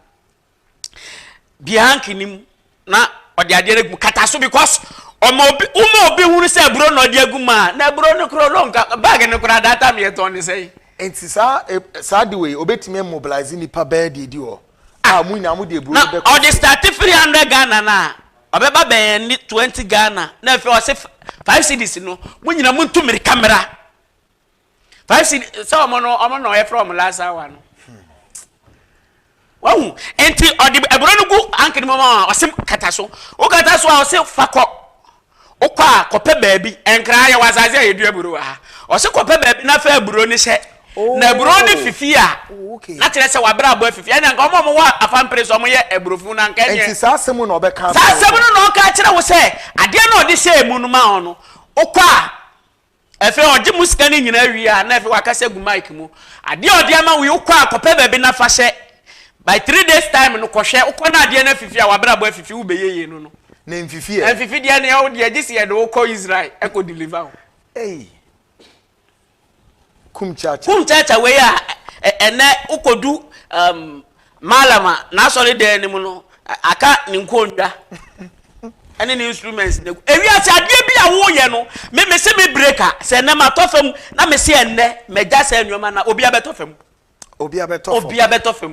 bi hankinim na ode ade regu kata so because obi hunu se bro no de aguma na bro no kro lonka bag ne kura data me to ne sei enti sa de we obetime mobilize ni pa bed di o mu na mu de bro be o de start 300 Ghana na obeba be ni 20 Ghana na fe o se 5 cedis no mu nyina mu ntumiri camera 5 cedis so omo no e from last hour no wow enti o de ebro no gu ankini mama o se kata so o se fako okwa kope baabi enkra ya wazaze edu eburo ha o se kope baabi na fa eburo ni hye na eburo ni fifi a na kire se wabra abo fifi na nka omo wa afampre so omo ye ebrofu na nka enti sa asemu na obeka sa asemu no ka kire wo se ade na odi hye mu no ma ono okwa efe oji musika ni nyina wi a na efe wakase gu mic mu ade odi ama wi okwa kope baabi na fa hye by 3 days time no kohwe okwa na ade na fifi a wabra abo fifi wo beyeye no na mfifi e mfifi dia ne o dia gisi ye do ko Israel e ko deliver kum chacha we ya ene ukodu malama na sori de ni mu no aka ni nkondwa ene ni instruments ne ewi ati ade bia wo ye no me se me breaker se na ma tofam na me se enne me ja se nwoma na obi abetofam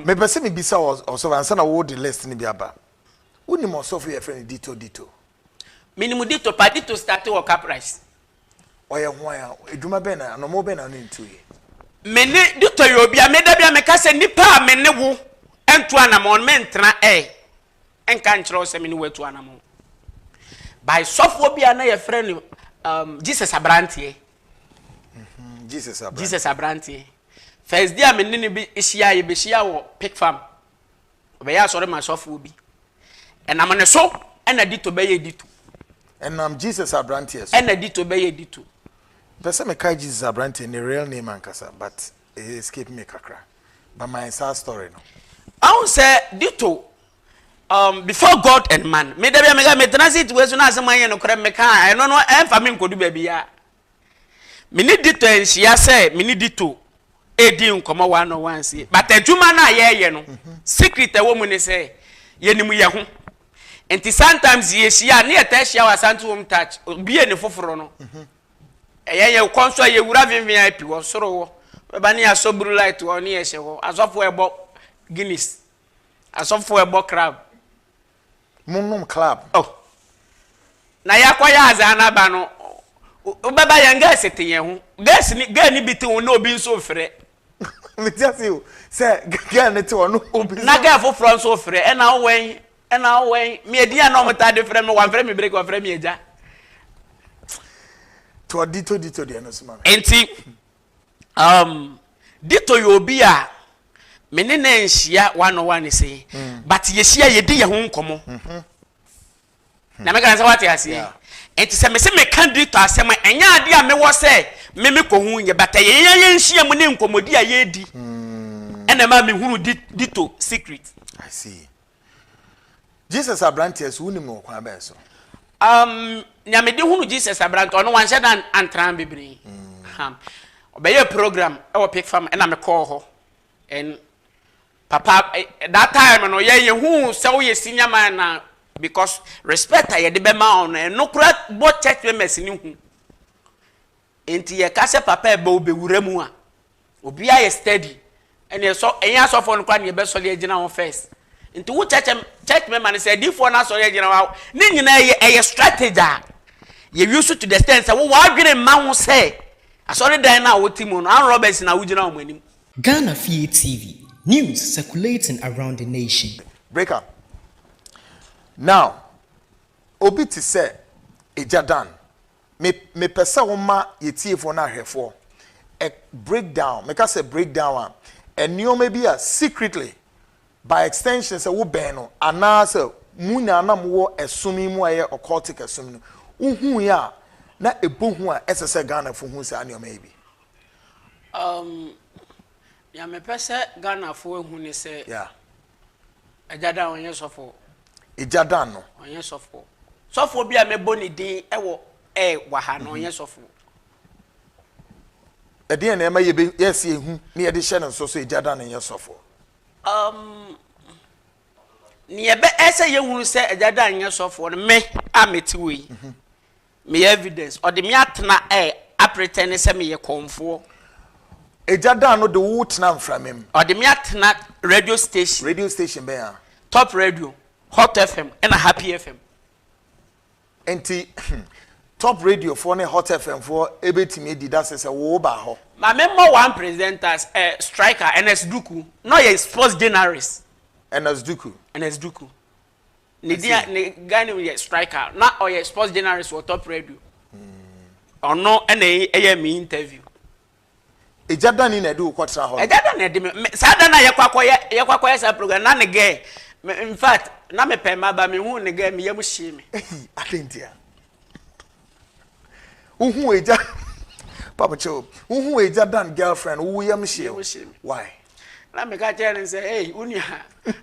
me pese me bisa also answer na wo the list ni bia ba uni mo so for your friend dito minimum dito pa dito start work price oye ho ya eduma be na no mo be na no ntu ye meni dito yo bia me da bia me ka se nipa me ne wo entu anamon me ntra enka nchiro se me ni wetu anamon by sofo bia na your friend Jesus Abrantie Jesus Abrantie first day me ni bi ehia ye be hia wo pick farm be ya sore ma sofo bi enamane so ena dito be ye dito enam Jesus Abrantie so ena dito be ye dito pese me kai Jesus Abrantie ni real name ankasa but it escape me kakra but my sad story no I won't say dito before God and man me da bia me transit we so na asema ye no kra me kan I no emfa me nkodu ba bia me ni dito enhia say me ni dito edi nkomo wa no wansi but adwuma na ye no secret e wo mu ni say ye nimu ye ho enti sometimes ye hia na ye ta hia wa santu home touch bie ne foforo no ye konso ye wura VIP wo soro wo ba ni asoburu light wo ni ye hye ho asofo ebo Guinness asofo ebo crab munum club na yakwa ya azana ba no ubaba yanga sete ye ho gas ni ga ni biti wo na obi nso frɛ me just you say ga ne te wo no obi na ga foforo nso frɛ ena wen me edi ana o meta de frɛ me wan frɛ me break wan frɛ me eja to dito de no suma enti dito yo obi a me ne na nhia 101 say but ye hia ye di ye ho nkomo na me kan say what ase enti se me se me kan dito asem enya ade a me wo say me ko hu ye but ye nhia mu ne nkomodi a ye di ena ma me hunu dito secret I see Jesus Abrantie so unim no kwa ba so nyame de hunu Jesus Abrantie ono wan hye antran bebre obeye program e wo pick farm ena me call ho en papa that time no ye hu se wo ye senior man na because respect ye de be ma on no kura bo church members ni hu enti ye ka se papa e ba obewura mu a obi aye steady ene so enya asofo no kwa ne be sole agina won first nti wo church member say difo na sole agina wa ni nyina eye strategy ye use to the extent say wo adwene ma ho say asole dan na wo timo no an Roberts na wo gina wo manim. Ghana Fear TV, news circulating around the nation. Breaker. Now, obi ti say ejadan. Me pesa woma yetie for na hwefo. A breakdown, make us a breakdown and you may be a secretly by extension say wo ben no anase mu na na mo asumi mu aye occultic asumi no uhu ya na ebohu a esese Ghana fo hu say ani o maybe ya me pese Ghana fo ehu ni say yeah ejada onye sofo ejadan no onye sofo bi a mebo ni din ewo wa ha no onye sofo ede na ema ye yes ehu na ye de hye no so ejadan no ye sofo ni ebe ese ye hunu se ejada anya sofo no me ameti we me evidence or the me atena apretend se me ye konfo ejada no de wo tena mframem or the me atena radio station be ya Top Radio, Hot FM and a Happy FM enti Top Radio for ne Hot FM for ebetimi di that say wo ba ho my member one presenters striker NS Duku no ye sports journalist NS Duku ni dia ni Ghana ye striker na or ye sports journalist for Top Radio ono na e me interview ejada ni na do kwatra ho ejada na de me sada na ye kwakoye sa program na ne ge in fact na me pe ma ba me hu ne ge me yam hye me atentia uhu eja Papa Cho uhu ejada girlfriend wo yam hye why na me ka tell say hey unia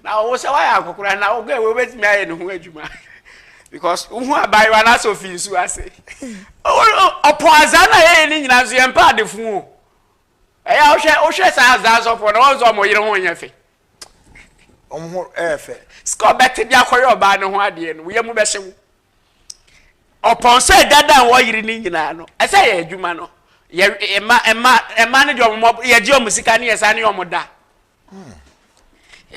na wo se why akokora na wo ge we betimi aye ne hu adwuma because uhu abai wa na so fi nsu ase opo azana ye ni nyina so ye mpa de fu eya wo hwe sa azan so for na wo zo mo yire ho nyafe omho efe sko beti bia koye oba ne ho ade no ye mu be hye wo opo so dada wo yire ni nyina no ese ye adwuma no ye ema ne jo mo ye ji omusika ne ye sa ne omoda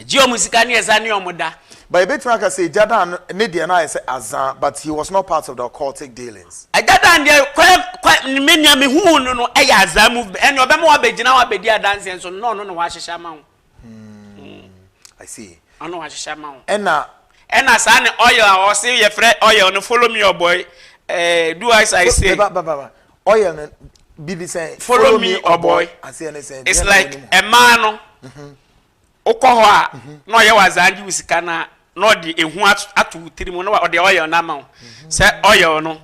Geo Musikani is any omoda. But a bit like I say, Jadan Nidiana is Azan, but he was not part of the occultic dealings. I Jadan, quite many of me who no Azan move, and your Bemo Bedina Bedia dancing, so no, wash a shaman. I see. I know wash a shaman. And I sign oil or see your friend oil no follow me, your boy. Do as I say, oil be the same. Follow me, or boy. I see anything. It's like a man. Okoho a no ye wazanji usika na no de ehu atu tirimu no de oil na ma se oil no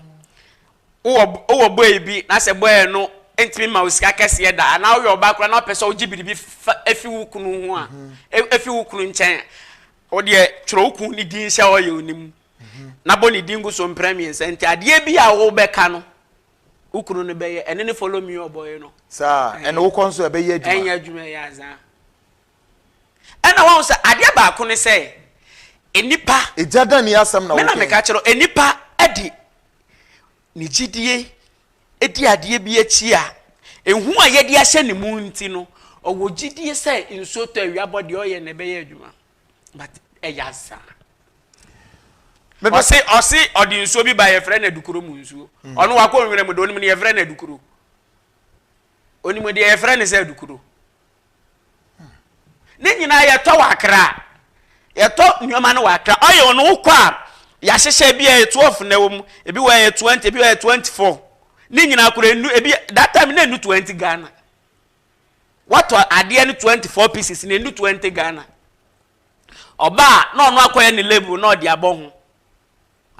wo boy bi na se boy no entimi ma usika kese da na wo ba kura na pese o gibiribi efi wukunu ho a efi wukunu nchen o de tworo wukunu ni din hye oil nim na bo ni din go so premier enti ade bi a wo beka no wukunu no be ye ene ne follow me your boy no sir ene wo konso e be ye adwuma enya adwuma ya za and I want to say, Adiaba Kuni say, Enipa, a Jadan Yasam, Mena Mekachero, Enipa, Eddie Nijidie, Eddie Adie Biachia, and who are yet Yashen Muntino, or would Gidie say in Soto, Yabody Oy and Ebeyajuma, but a Yasa. Maybe say, or see, or do you so be by a friend at Dukuru Munzu, or no, I call him with only a friend at Dukuru. Only when the friend is at Dukuru. Nina ya to wakra ya to nyoma no wakra oyo no kwa ya hyehye bia 12 na wom ebi wa 20 ebi wa 24 ni nyina akura enu ebi that time na enu 20 Ghana what ade enu 24 pieces na enu 20 Ghana oba na ono akoye ni label na odi abon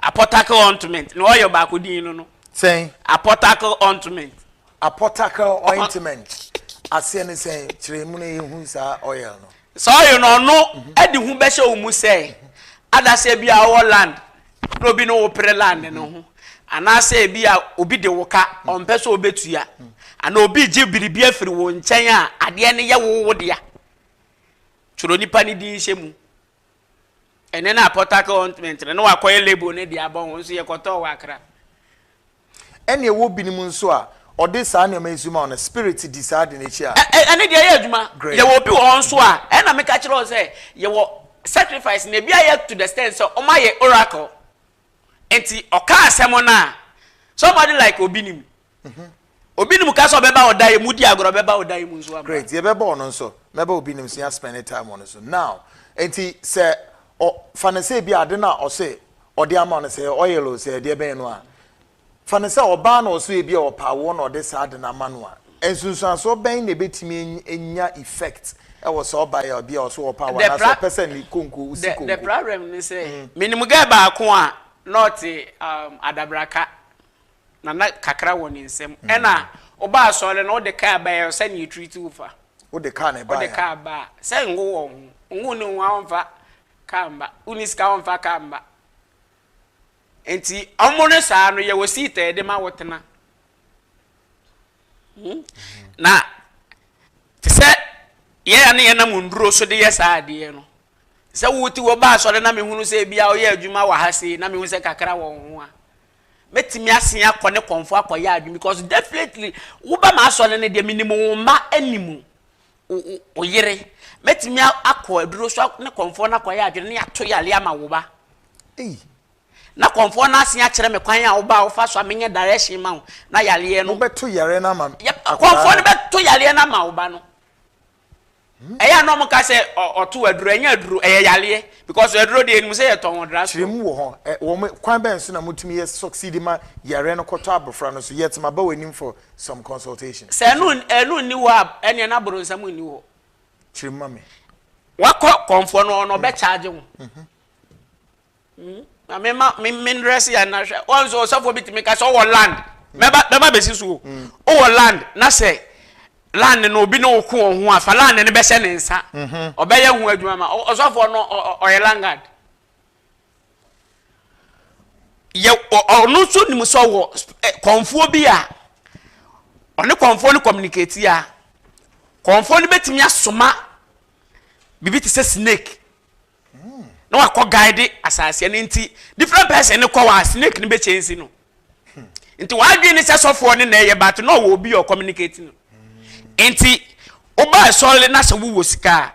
apotaka ointment na oyo ba ko din no say apotaka ointment ase ne say kiremu na yehu sa oil no so you no edi hu be hye omu say adase bia wo land no bi no wo pre land no ho anase bia obi de woka ompe so obetua ana obi je biribi afiri wo nchen a ade ne ye wo de ya churo nipa ni din hye mu ene na apotaka ointment no wakoye label ne dia bon so ye koto wakra ene wo binim nso a or this animal is human spirit decide in each year. And the idea, you will be on swa, and I make a choice say, you will sacrifice Nebia to the stand so on my oracle. And see, or car semona. Somebody like Obinim. Obinim Casso Beba or die, Moody Agrobeba or die Muswa. Great, you ever born on so. Never Obinim see us spending time on so. Now, and he say, or Fanese be Adena or say, or the amount say, oil or say, dear Benoit. Fanese or ban or say be or power or this Adena Manua. And so bang the bit me in your effect. I was all by a beer or so power. The problem is say, Minimugaba Kwa, not Adabraka. Na kakra woni nsem ena oba so le no de car ba yo say you treat you fa o de car na ba o de car ba say ngo wo ngo ni wa onfa kamba unis ka onfa kamba enti omone sa no ye wosite de ma wotena na te say ye na ye na munduro so de ye sa de no say wuti wo ba so le na me hunu say bia o ye adwuma wa ha sei na me hu say kakra wo ho a metimi asia kone konfo akoya adwum because definitely wo ba ma so ne de minimum ma animu o yire metimi akọ aduro so ne konfo na akoya adwum ne ato yale ama wo ba na konfo na asia kire me kwan a wo ba wo fa so amenye direction ma wo na yale no beto yare na ma konfo ne beto yale na ma wo ba no eya no mo ka se oto aduro enya aduro yale because aduro de enu say eton wodra so chiremu wo ho wo kwan ben so na mutumi yes succeed ma yare no koto abofra no so yet ma ba wanim for some consultation se enu ni wa ene na boro nsam ni wo chiremu me wakọ konfo no be charge wo na me dress ya na hwe won so for bit me ka so wo land meba be sisu o land na say land no obi no ko ho afa land ne be hye ne nsa obeye hu adwuma ma osofo no oyelangad ye onu so nim so wo konfo bi a one konfo no communicate ya konfo no betimi asoma bibi ti say snake no akọ guide asase ne nti different person ne ko wa snake ne be change no nti wa adwe ne say sofo ne na ye but no wo obi o communicate no enti oba sole na se wo sika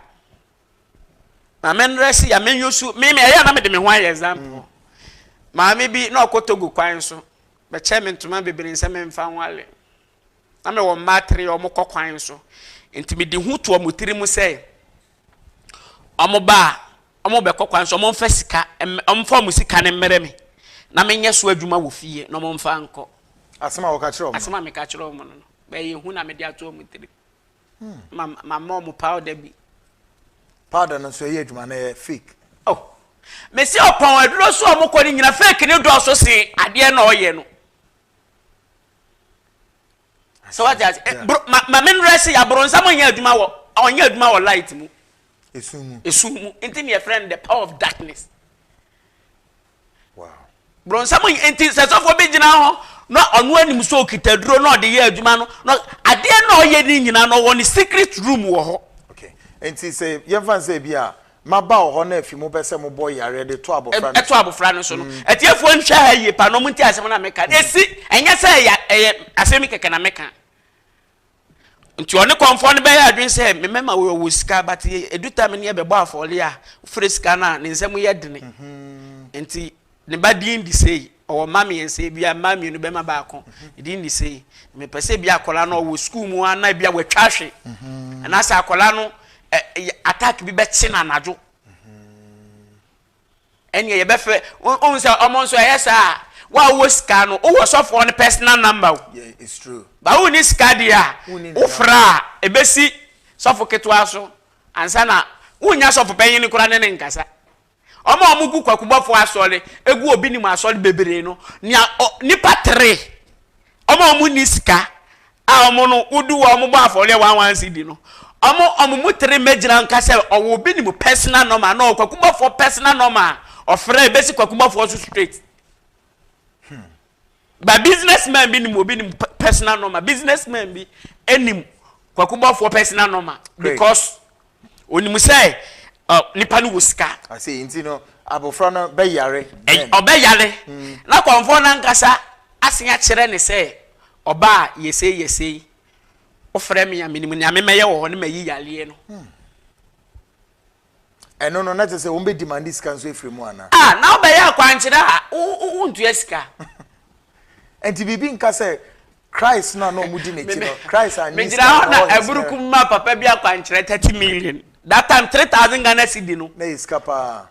ma men resi ya men yosu me ya na me de me ho example ma me bi na okotogu kwan so be che me ntoma bebere nse me mfa nwale na me wo matre o mo kokwan so enti me de hu to o motiri mu se omo ba omo be kokwan so omo mfa sika omfa mu sika ne mmere me na me nye so adwuma wo fie na omo mfa nko asema wo ka kire omo asema me ka kire omo no be ye hu na me de ato motiri ma mom powder bi powder no so ye adwuma na fake oh me si opon aduro so omo ko ni nyina fake ni do so se ade na oye no so what is ma men rest ya bro nsam nya adwuma wo onya adwuma wo light mu esumu enti me friend the power of darkness wow bro nsam enti se so fo bi gina ho no onu anim so okitaduro no de ye adwuma no ade na oye ni nyina no woni secret room wo ho okay enti say ye fan say bia ma ba ho na afi mo bese mo boy yare de to abofra no to abofra no so no etiefo nhwa ha ye pa no mo nti asem na meka esi enye say ya asemi keke na meka nti oni konfo no be ya adwen say me mema wo sika but eduta me ne ye be bo afole a freska na ne nsem ye dene nti ne ba din di say o mami ense bia mami no be ma ba ko din di say me pese bia akola no wo school mu ana bia wetwahwe na sa akola no attack bi be china najo enye ye be fe on say omon so yesa wa wo ska no wo so for on personal number yeah it's true ba wo ni ska dia wo fra ebesi so for ketwa so ansa na wo nya so for penyin kura ne nkasa omo omugu kwakubofo asole egu obi ni mu asole bebere no nipa 3 omo omu ni ska a omo no udu wo omo bo afole 11 cd no omo mu 3 mejira nkasa owo obi ni mu personal number no kwakubofo personal number ofre besi kwakubofo so straight ba businessman bi ni mu obi ni personal number businessman bi enim kwakubofo personal number because onimu say nipa no wosika I say inti no abofra no be yare obeyale na konfo na nkasa asenya kire ne say oba yese ofre me ya minimum ya me meye wo ne mayi yale no eno no na te se wo be demand sika nso efre mu ana na oba ya kwankire a untu esika enti bibi nka se Christ na no mudi ne chino Christ and me jira na eburuku ma papa bi akwankire 30 million that time 3000 Ghana cedi no na iskapa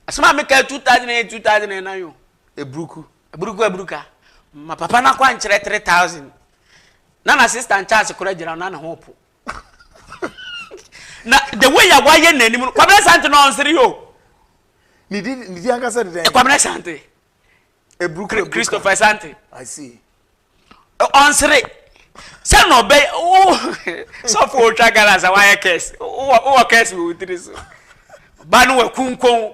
asma me ka 2009 yo eburuka ma papa na kwankire 3000 na assistant charge kura jira na hopo na the way ya waye nanim kwabena sante no onsiri yo ni anga said then kwabena sante eburuku Christopher Sante I see onsiri se no be so for tragala za waye case o case we utiriso banu wa kunkon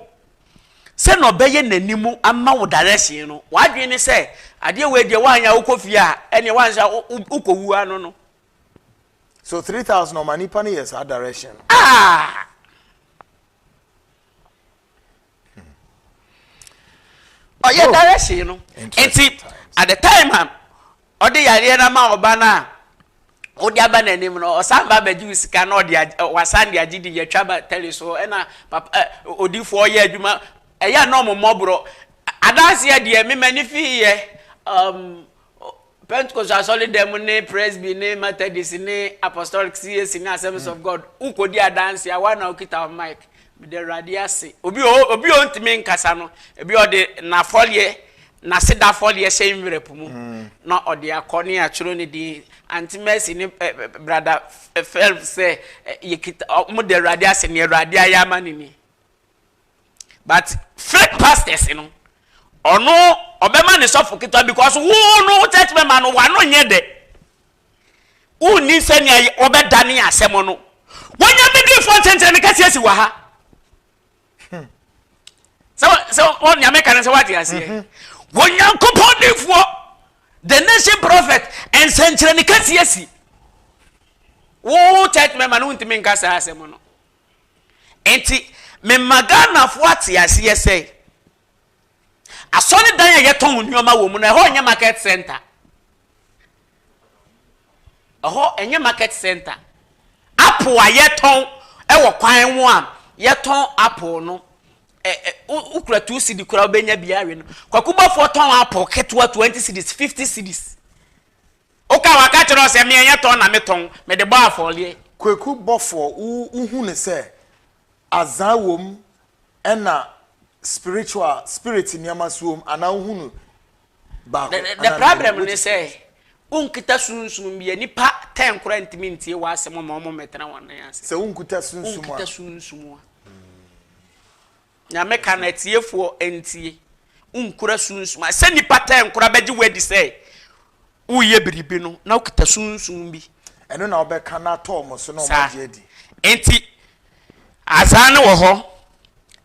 se no be ye nanim ama wo direction no wadwe ni se ade we de wanya ukofie a ene wanza ukowu ano no so 3000 money pani yes a direction oh yeah direction no enti at the time ode yare na ma oba na odi aba na nim no osamba ba ju sika na odi wasande agidi ya twaba teleso ena papa odifo ye adwuma eya no momobro adanse ya de me manifi ye Pentecostal solid dem ne presby ne Methodist ne apostolic CAC ne Assemblies of God ukodi adanse ya wana okita mic me de radiase obi ontimi nkasa no ebi ode na folie na seda folie shemre pumu na ode akoni achuro ne di antimesi ne brother fel say yekita mo de radiase ne radia ya manini but fake pastors no ono obema ne sofo kita because wo no church member no wa no nye de uni se ne obedane asemo no wonya bidi fo tenten ne kasi asi wa ha so on ya make say what you say wonya kopodifo the nation prophet and century ne kasi asi wo church member no ntimi nkasa asemo no enti me magana fo atiase ye say asoni dan ya yeton nneoma wo mu na ho nya market center enye market center apple a yeton wo kwan wo am yeton apple no ukura 2 cedi kura obenya biawe no kwakuba fo ton apple ketwa 20 cedis 50 cedis oka waka chiro se me yeton na meton me de ba afole kweku bofo uhu ne se azawom ena spirit nyama suom ana uhunu ba the problem is say unkita sunsun bi nipa 10 kura ntimi ntie wa asem ma omo metena won yan se unkuta sunsun unkita sunsun nya meka na tiefo entie unkura sunsun se nipa 10 kura beji wedi say uye biribi no na ukita sunsun bi eno na obeka na to mo so na omaje di enti azane wo ho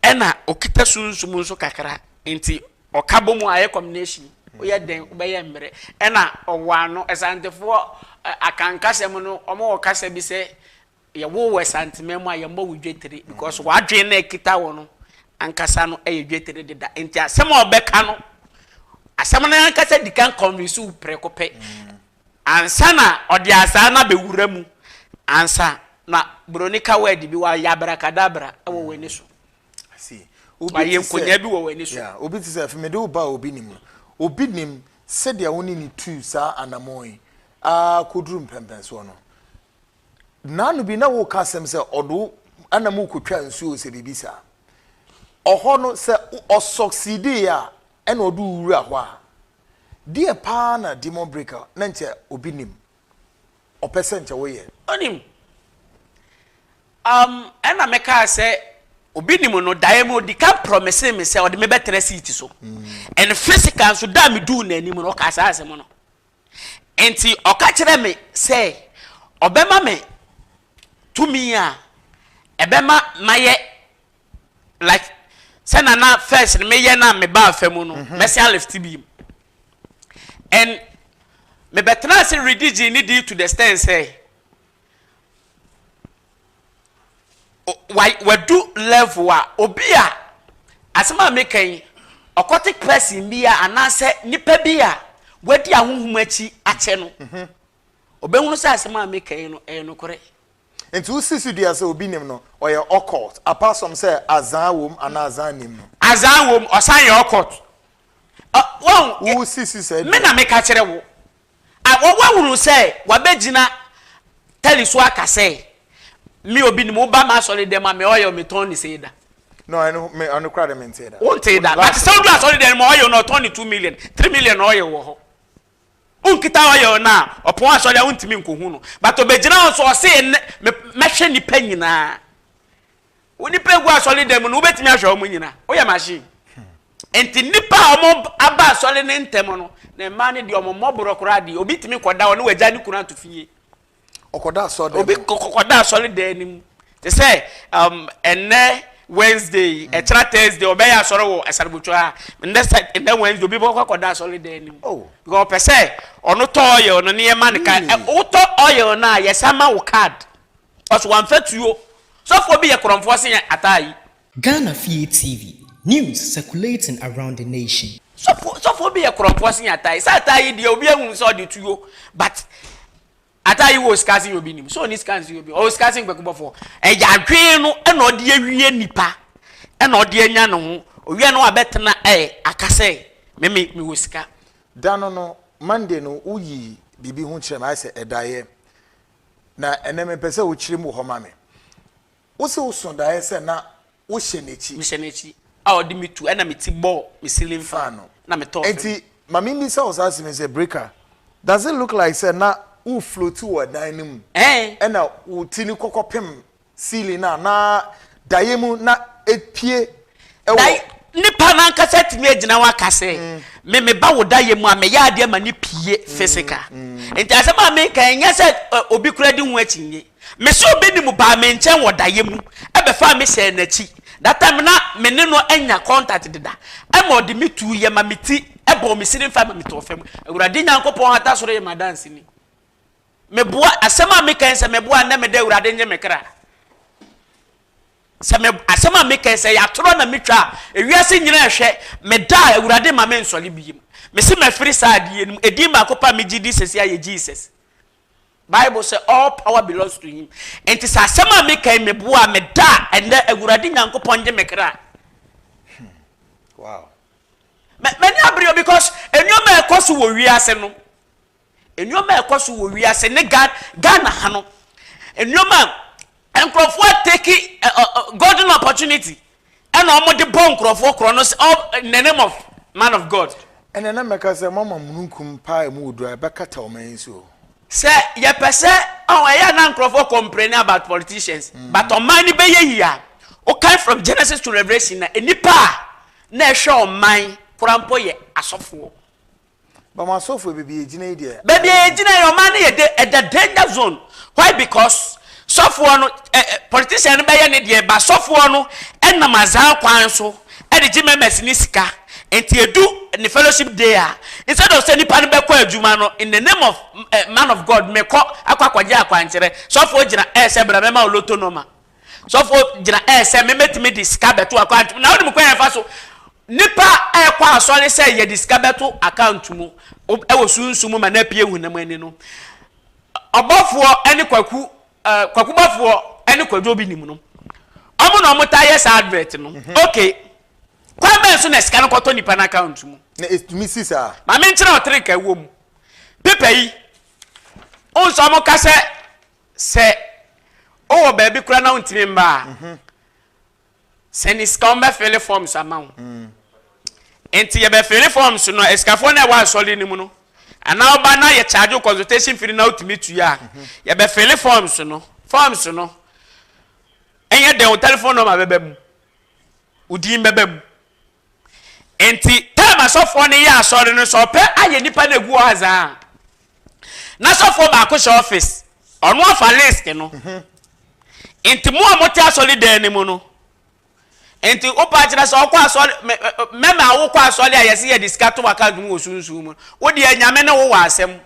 ena okita sunsum nso kakra enti okabo mu aye combination oya den obeye mmere ena owano esantefo akankasem no omo okasa bi se ye wo wesantemem aye mbo wudwetire because wadwe na ekita wo no ankasa no eye dwetire deda enti asem obeka no asem na ankasa dikan convince u prekope ansa na odi asa na bewura mu ansa na bronika word bi wa yabrakadabra awo weni so obi nkonya bi wo wani so yeah obi ti say afimede oba obi nim said ya woni ni tu sa anamoi koduru mpempen so no nanu bi na wo kasem say odo anamu kotwa nsu o se bibi sa oho no say o succeed ya ena odo wura ho a die pa na demon breaker na nche obi nim o percent wo ye onim ena meka say obi ni mo no daemo di ka promise me say o de me better seat so and physical so da me do na ni mo no ka sa ase mo no enti o ka kire me say obema me to me a ebema maye like say na first me ye na me ba afemu no me say left bi and me better say redige ni di to the stand say why we do level a obia asema mekan aquatic person bi a anase nipa bi a wadi ahohum achi ache no obehunu say asem a mekai no no kore enti usisi dia say obi nim no oye occult apart from say azan wom ana azan nim no azan wom osan ye occult won usisi say me na meka kire wo wawuru say wabegina teliso aka say me obi nim ba ma sole dem ma me oye me ton ni say da no I know me on crowd them say that won't say that but some glass sole dem oye no 22 million 3 million oye wo ho unkita oye na opon asole untimi nkohu no but obegina so say me hwe nipa nyina woni pegu asole dem no obetimi ahwe omo nyina oye machine enti nipa omo aba asole ne ntem no na ma ne de omo moboro kora de obitimi koda wo ne wagya ne kuna to fie okoda so dem obi kokoda asole de nim te say enne Wednesday extra Thursday obeya asore wo esarbucho a in that Wednesday obi kokoda asole de nim oh go pese ono to oye ono ne ma ne ka uto oye na yesama wo card oso wan fatuo so for be ye kromfo se atai Ghana Fie TV, news circulating around the nation. So for be a cromposing atai. Satai the obi ehun so the tuyo, but atai was casting obi nim. So ni scanning obi. O scanning gbekbo for. E ya dwen no e no de awie nipa. E no de anya no ho. Owie no abetena akase. Me was ska. Dano no Monday no uyi bibi hu kire ma say edaye. Na eneme pese wo kire mu ho ma me. Wo se wo so daye say na wo hyenechi a odi mitu na meti ball me ceiling fan no na me talk enti mami mi say was me say breaker does it look like say na wo float to dan nim na wo tini kokopem ceiling na daye mu na epie dai nipa na nkasa timi agina wa kase me ba wo daye mu a me ya ade ma ni pie physical enti asema me kan nya say obi kura di hu achinye me so obi ni mu ba me nchen wo daye mu ebe fa me share na chi that time na me ne no anya contact dida e mo de me tu ye ma meti e bo me sirin fa me to fam awurade nyankopon hata soro ye ma dance ni me boa asema me kan se me boa na me da awurade nye me kra se me asema me kan se ya toro na me twa ewiase nyina hwe me da awurade ma me nsole biyim me se me free side ye edi ma kopa me gidi sesi aye Jesus Bible say all power belongs to him. And it is a sema me kai me bua me da and the awurade nyankopon je me kra. Wow. Many abrio because enyoma ekoso wo wiase no. Enyoma ekoso wo wiase ne Ghana ha no. Enyoma enkrofo take golden opportunity. And omo de bon krofo kronos in the name of man of God. And then make say mama mununkum pa mu odu abekata o man so. Say ye pese ya na nkrofo complain about politicians but on man be ye here o come from Genesis to Revelation na enipa na ehwe on man kurampo ye asofo but my asofo be ejina dey be ejina your man ye the danger zone why because sofo no politician be ye ne dey ba sofo no enam azan kwan so e de gimemes ni sika enti edu ni fellowship day instead of sending pan back adwuma no in the name of man of God me ko akwakwagye akwanchere sofo gina se bra mema oloto no ma sofo gina se me metimi diska beto account na wodi mkwan fa so nipa kwa asole se ye diska beto account mu e wo sunsumu ma na pie hunam ani no obofo eni kwaku bofo eni kwadwo bi nim no omo no mota yes advert no okay kwa men so na sika no koto nipa na account mu na estumi sisa ma me nkyere otrika wo mu pepa yi onso mo ka se o ba bi kura na untimi mba se ni ska mba fill forms amawo enti ye be fill forms no eskafo na wa soli ni mu no ana oba na ye charge consultation fee na utimi tu ya ye be fill forms no enye de o telephone number bebem udin bebem enti time asofo ne ya asori no so pe aye nipa na egu aza na sofo ba ko office onu afa list no enti mo amoti asori dan ni mu no enti opa kira so kwa asori mema awo kwa asori ayese ye discato account mu osunsu mu wo de nyame ne wo wasem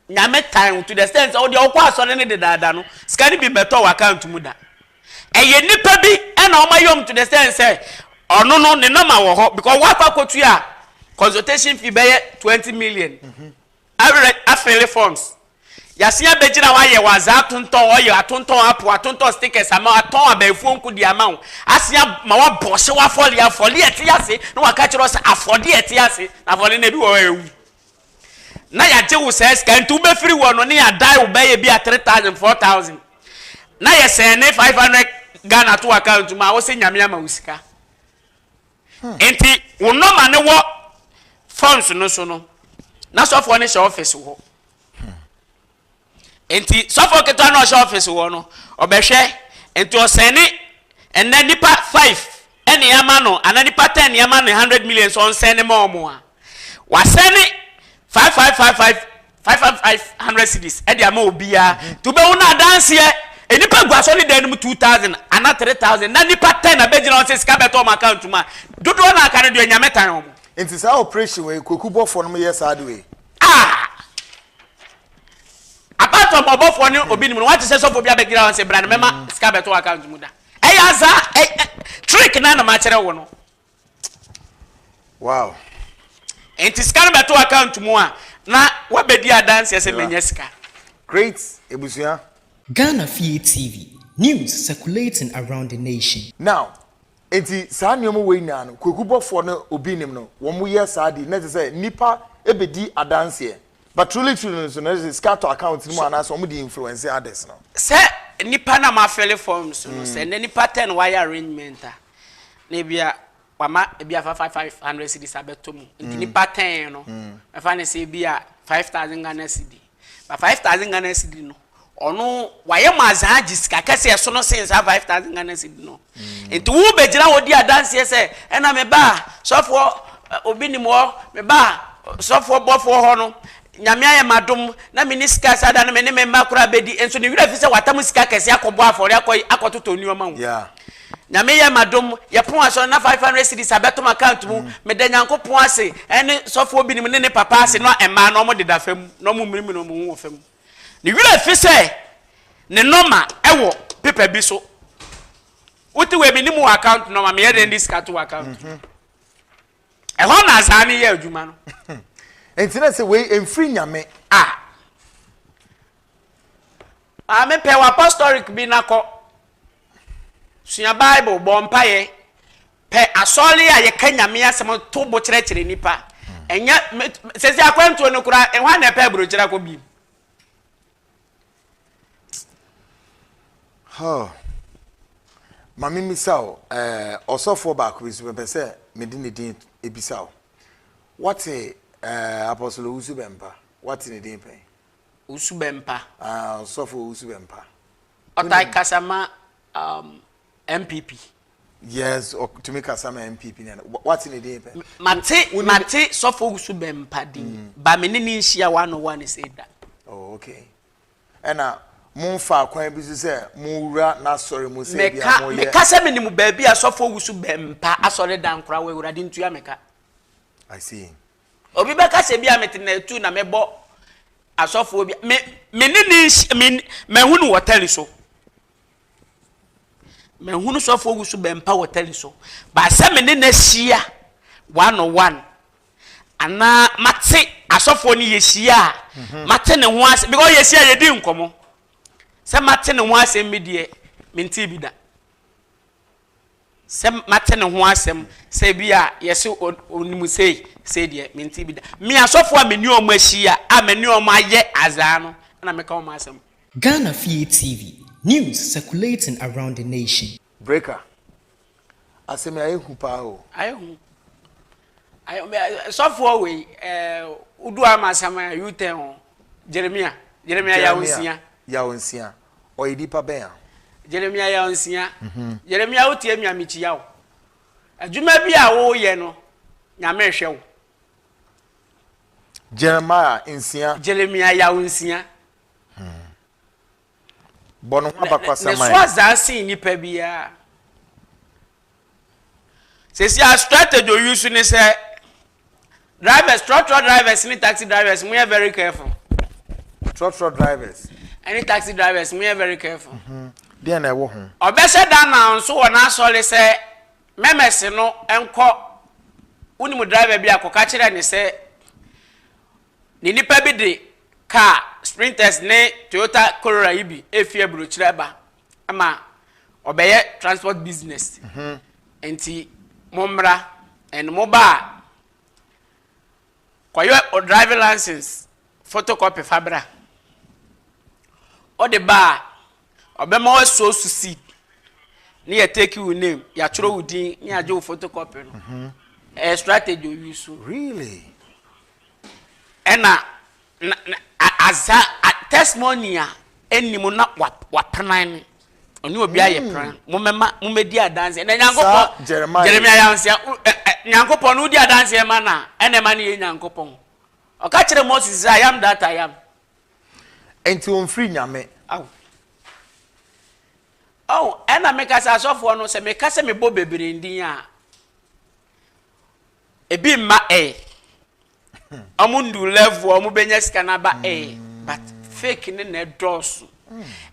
nyame time to the extent wo de kwa asori ne de dada no scan bi beto account mu da eye nipa bi na o mayom to the extent say ono no ne nama wo ho because wa kwa kotu a consultation fee be 20 million afele forms yasia bejina wa ye wa za tonton oye atonton apo atonton stickers ama aton abafu nku di ama asia ma wa bose wa afoli etiase no wa ka kiro se afodi etiase afoli na bi wo ewu na ya je wo se ska ntu be free wo no ne ya dai wo be ye bi 3000 4000 na ye se ne 500 Ghana to account ma wo se nyame ama usika enti wo no ma ne wo funds no so no na so for ne office wo enti so for keto na office wo no obehwe enti o sene enne nipa 5 ene yama no ana nipa 10 yama no 100 million so on sene ma omo a wa sene 500 cities e dia ma obia to be una dance here enipa guaso ni dan mu 2000 ana 3000 na nipa 10 na begina on se sika beto ma account ma dodo na aka ne de nyame tan omo enti sa operation we kokubọ for no yes hard way apart from obofo ni obi ni mo what say so for bia begina on se brand mema sika beto account mu da eyaza trick na ma kire wo no wow enti sika beto account mu a na wabedi dance yes menya sika great ebusuya Ghana Fee TV, news circulating around the nation. Now, enti saa nneomo we na no kokubofo no obi nim no wo mo ye saa di na say nipa ebedi adanse but truly so na scatter account ni mo ana so mo di influence others no say nipa na ma fill forms no say nipa 10 wire arrangement na bia wama bia 500 cedis abetom enti nipa 10 no e fa na say bia 5000 Ghana cedi but 5000 Ghana cedi no ono waye maza gisika kase so no sense 5000 Ghana cedi no enti wo begira wo di adanse se ena me ba sofo obi ni mo me ba sofo bofo ho no nyame aye madom na miniska sada na me ne memba kura bedi enso ne wira fi se watam sika kase akobo afori akototo nioma hu yeah nyame ye madom ye pon aso na 500 cedis abetom account mu me da nyanko pon ase ene sofo obi ni me ne papa ase no ema no mo deda fam no mo mmiri no mo hu fam ni wira fi se ne noma ewo paper bi so uti we minimu account noma me ye dis ka to account e ho na azani ye adwuma no enti na say we emfiri nyame me pe wa apostolic bi na ko sua bible bo mpaye pe asole a ye kanyame asem to bo kire nipa enya sesi akwanto no kura e hwa na pe bro kira ko bi Mami misao osofo back with pese medine din ebisao what apostle usubempa what in din pen usubempa osofo usubempa otai kasama MPP yes to make kasama MPP what in din pen mate sofo usubempa din ba menini nhia 101 say that oh okay ena Munfa kwan bi se muwura na sori mu se bia mo ye meka se menimu ba bia sofo wusu bempa asori dan kura we wura di ntua meka I see obi beka se bia metena tu na mebo asofo bia menini mehunu hotel so mehunu sofo wusu bempa hotel so ba se menina hia 101 ana mate asofo ni yehia mate ne ho ase because yehia ye di nkomo se mate ne ho asem medie menti bi da se mate ne ho asem se bia yesi onimu sei die menti bi da mi asofo a meni o mahia a meni o maye azano na meka o masem Ghana Fee TV, news circulating around the nation. Breaker asem aye hu pa o aye sofo we udu amasama yuten o Jeremia ya onsia oyidipa ben Jeremia ya onsia Jeremia otie miamichi yawo adwuma bi a wo ye no nyame hwe wo Jeremiah insia Jeremia ya onsia bono abakwa ne so azansi nipa bia sesi a strategy o use ni say drivers truck drivers ni taxi drivers we are very careful truck drivers any taxi drivers we are very careful dia na ewo ho obese dan na nso wona sole say memes no enko unimu driver bi akoka kire ne se ni nipa bi de car sprinters ne Toyota Corolla ibi efie buru kire ba ama obeye transport business enti momra and mobile kwayo o driving license photocopy fabra o de ba obema o so succeed ni ya take your name ya choro udin ni aje o photocopy no strategy you use really ena as a testimony enimu na wapanan oni obi aye plan mumedi adanse na nyankopon Jeremiah yansia nyankopon udi adanse ma na ene ma ne nyankopon o ka kire Moses I am that I am enti on free nyame ena meka sa asofo no se meka se mebo bebere ndin a ebi ma amundu level amu benya sika na ba but fake ne na dos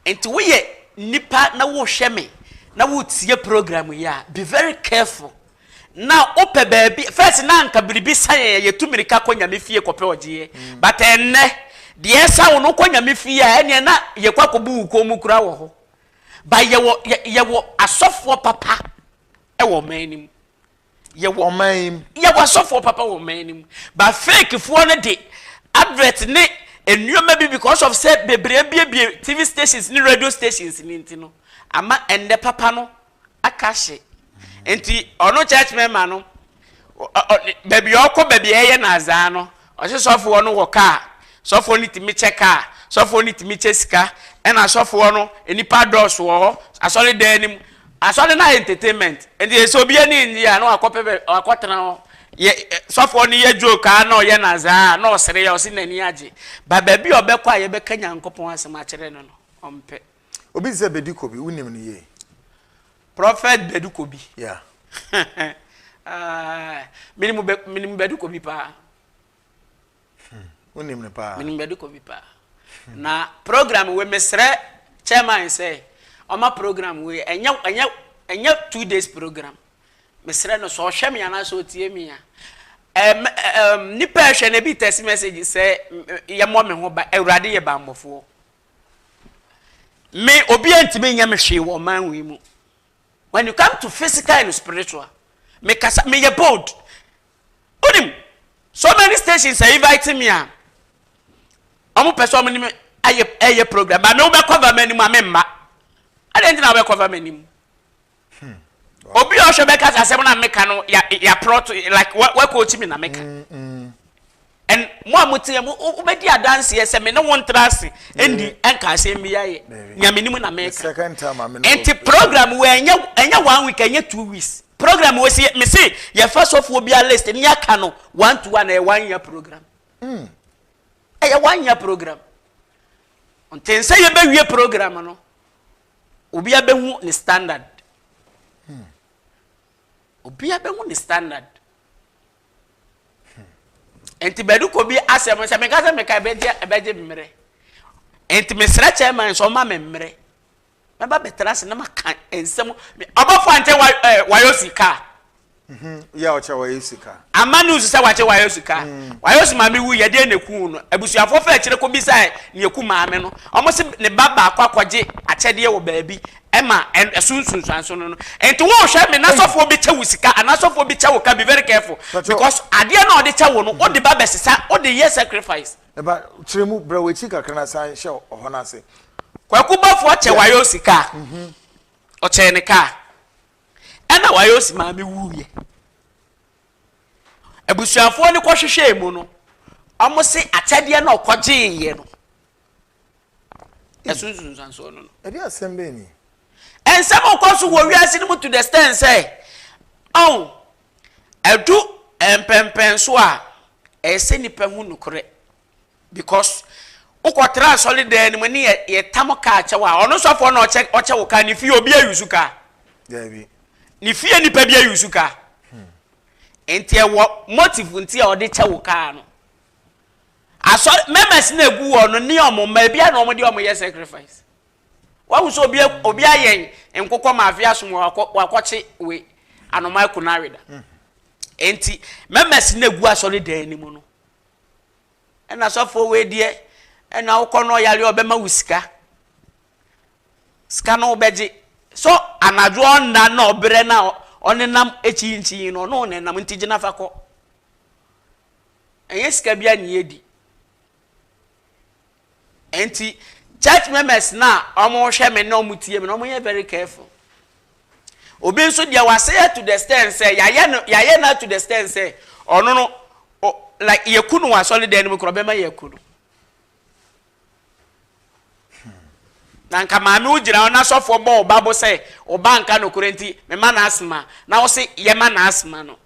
enti we ye nipa na wo hweme na wo tie program ya be very careful now ope baby first na anka biribi san ye tumirika konya mefie kope oje but enne de esa wo no konya mefie a ene na ye kwakobu ko mu kura wo ho ba ye wo asofo papa e wo manim ye wo asofo papa wo manim ba fake fo no de advert ne enuoma bi because of say bebre bie TV stations ni radio stations ni ntino ama ende papa no akahye enti ono church member no baby okọ baby eye na azan no o se sofo no wo car sofo ni timi cheka sofo ni timi chesika ena sofo no enipa dos wo asole danim asole na entertainment enti so bia ni ndia no akotena ye sofo ni ye joke na ye na za na osere ya osi nani age ba baby obekwa ye beka nyankopon asem akere no ompe obi ze bedikobi unim ni ye prophet bedikobi yeah minimum bedikobi pa unim ne pa minimum bedikobi pa na program we mesre chairman say oma program we enya 2 days program mesre no so hwem ya na so tie mi ya nipa hwe na bi text message say ye mo me ho ba awurade ye ba mmofo me obi antime nya me hwe wo man wi mu when you come to physical and spiritual me ye bold onim so many stations are inviting me a omo person me aye program ba me wo be cover mani mu amemma ade ntina wo be cover mani mu obi o shobe ka asem na meka no ya prot like what coach me na meka and mo amutie mo obedi adanse ye se me no won trase endi enka asem bi yaye nyamenimu na meka second time enti program we enya 1 week enya 2 weeks program we see me say your first of obi a list ni aka no 1 to 1 1 year program ya 1 year program until say you be wie program no obi abehu ni standard obi abehu ni standard enti bedu ko bi asem se me ka se me ka beje mmere enti me sra chairman so ma me mmere me ba betrase na maka ensem obofo ante wayosika ya ocha wayosika amanu se wache wayosika wayosi ma me wu ye de neku no abusuafo fa kire ko bi sai ne yeku ma me no omo se ne baba akwaje achede wo baabi ema esunsunsanso no enti wo hwe me na sofo bi che wusika anasofo bi che wo ka be very careful because ade na ode che wo no ode baba sesa ode ye sacrifice eba chiremu brawechi kakra na san hye ohona ase kwaku bafo che wayosika o che ne ka ena wayosi ma me wuye abusuafo ne kwohwehwe mu no omo se achede na okoje ye no esunsunsanso no edi assemble ni and some of course wo wiase ni to the stand say edu empempen so a ese nipa hu nukure because ukotra solid ni mani ye tamo ka achewa ono sofo na oche wo ka ni fi obi ayusuka David ni fi nipa bi ayusuka enti e wo motive nti e ode che wo ka no aso members na egu wo no ni omo ma bia na omo de omo ye sacrifice wa wo so obi ayen enkokọ ma afia so wakoche we anomai kunarida enti members na gu asori dan ni mu no na asofo we de na ukono yale obema wusika sika no obeji so anadwo onda na obre na onenam echi no no nenam ntije na fako enye sika bia ni edi enti church members na omo hwe me na omutie me na omo ye very careful obi nso dia wase to the extent say yaye na to the extent say ono no like yekunu wa solid den mu krobe ma yekunu na nka maame ugira na sofo bo oba say oba nka no kurenti me ma na asma na wo say ye ma na asma no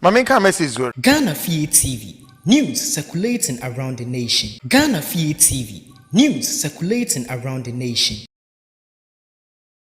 mama nka message go Ghana Fie TV, news circulating around the nation. Ghana Fie TV, news circulating around the nation.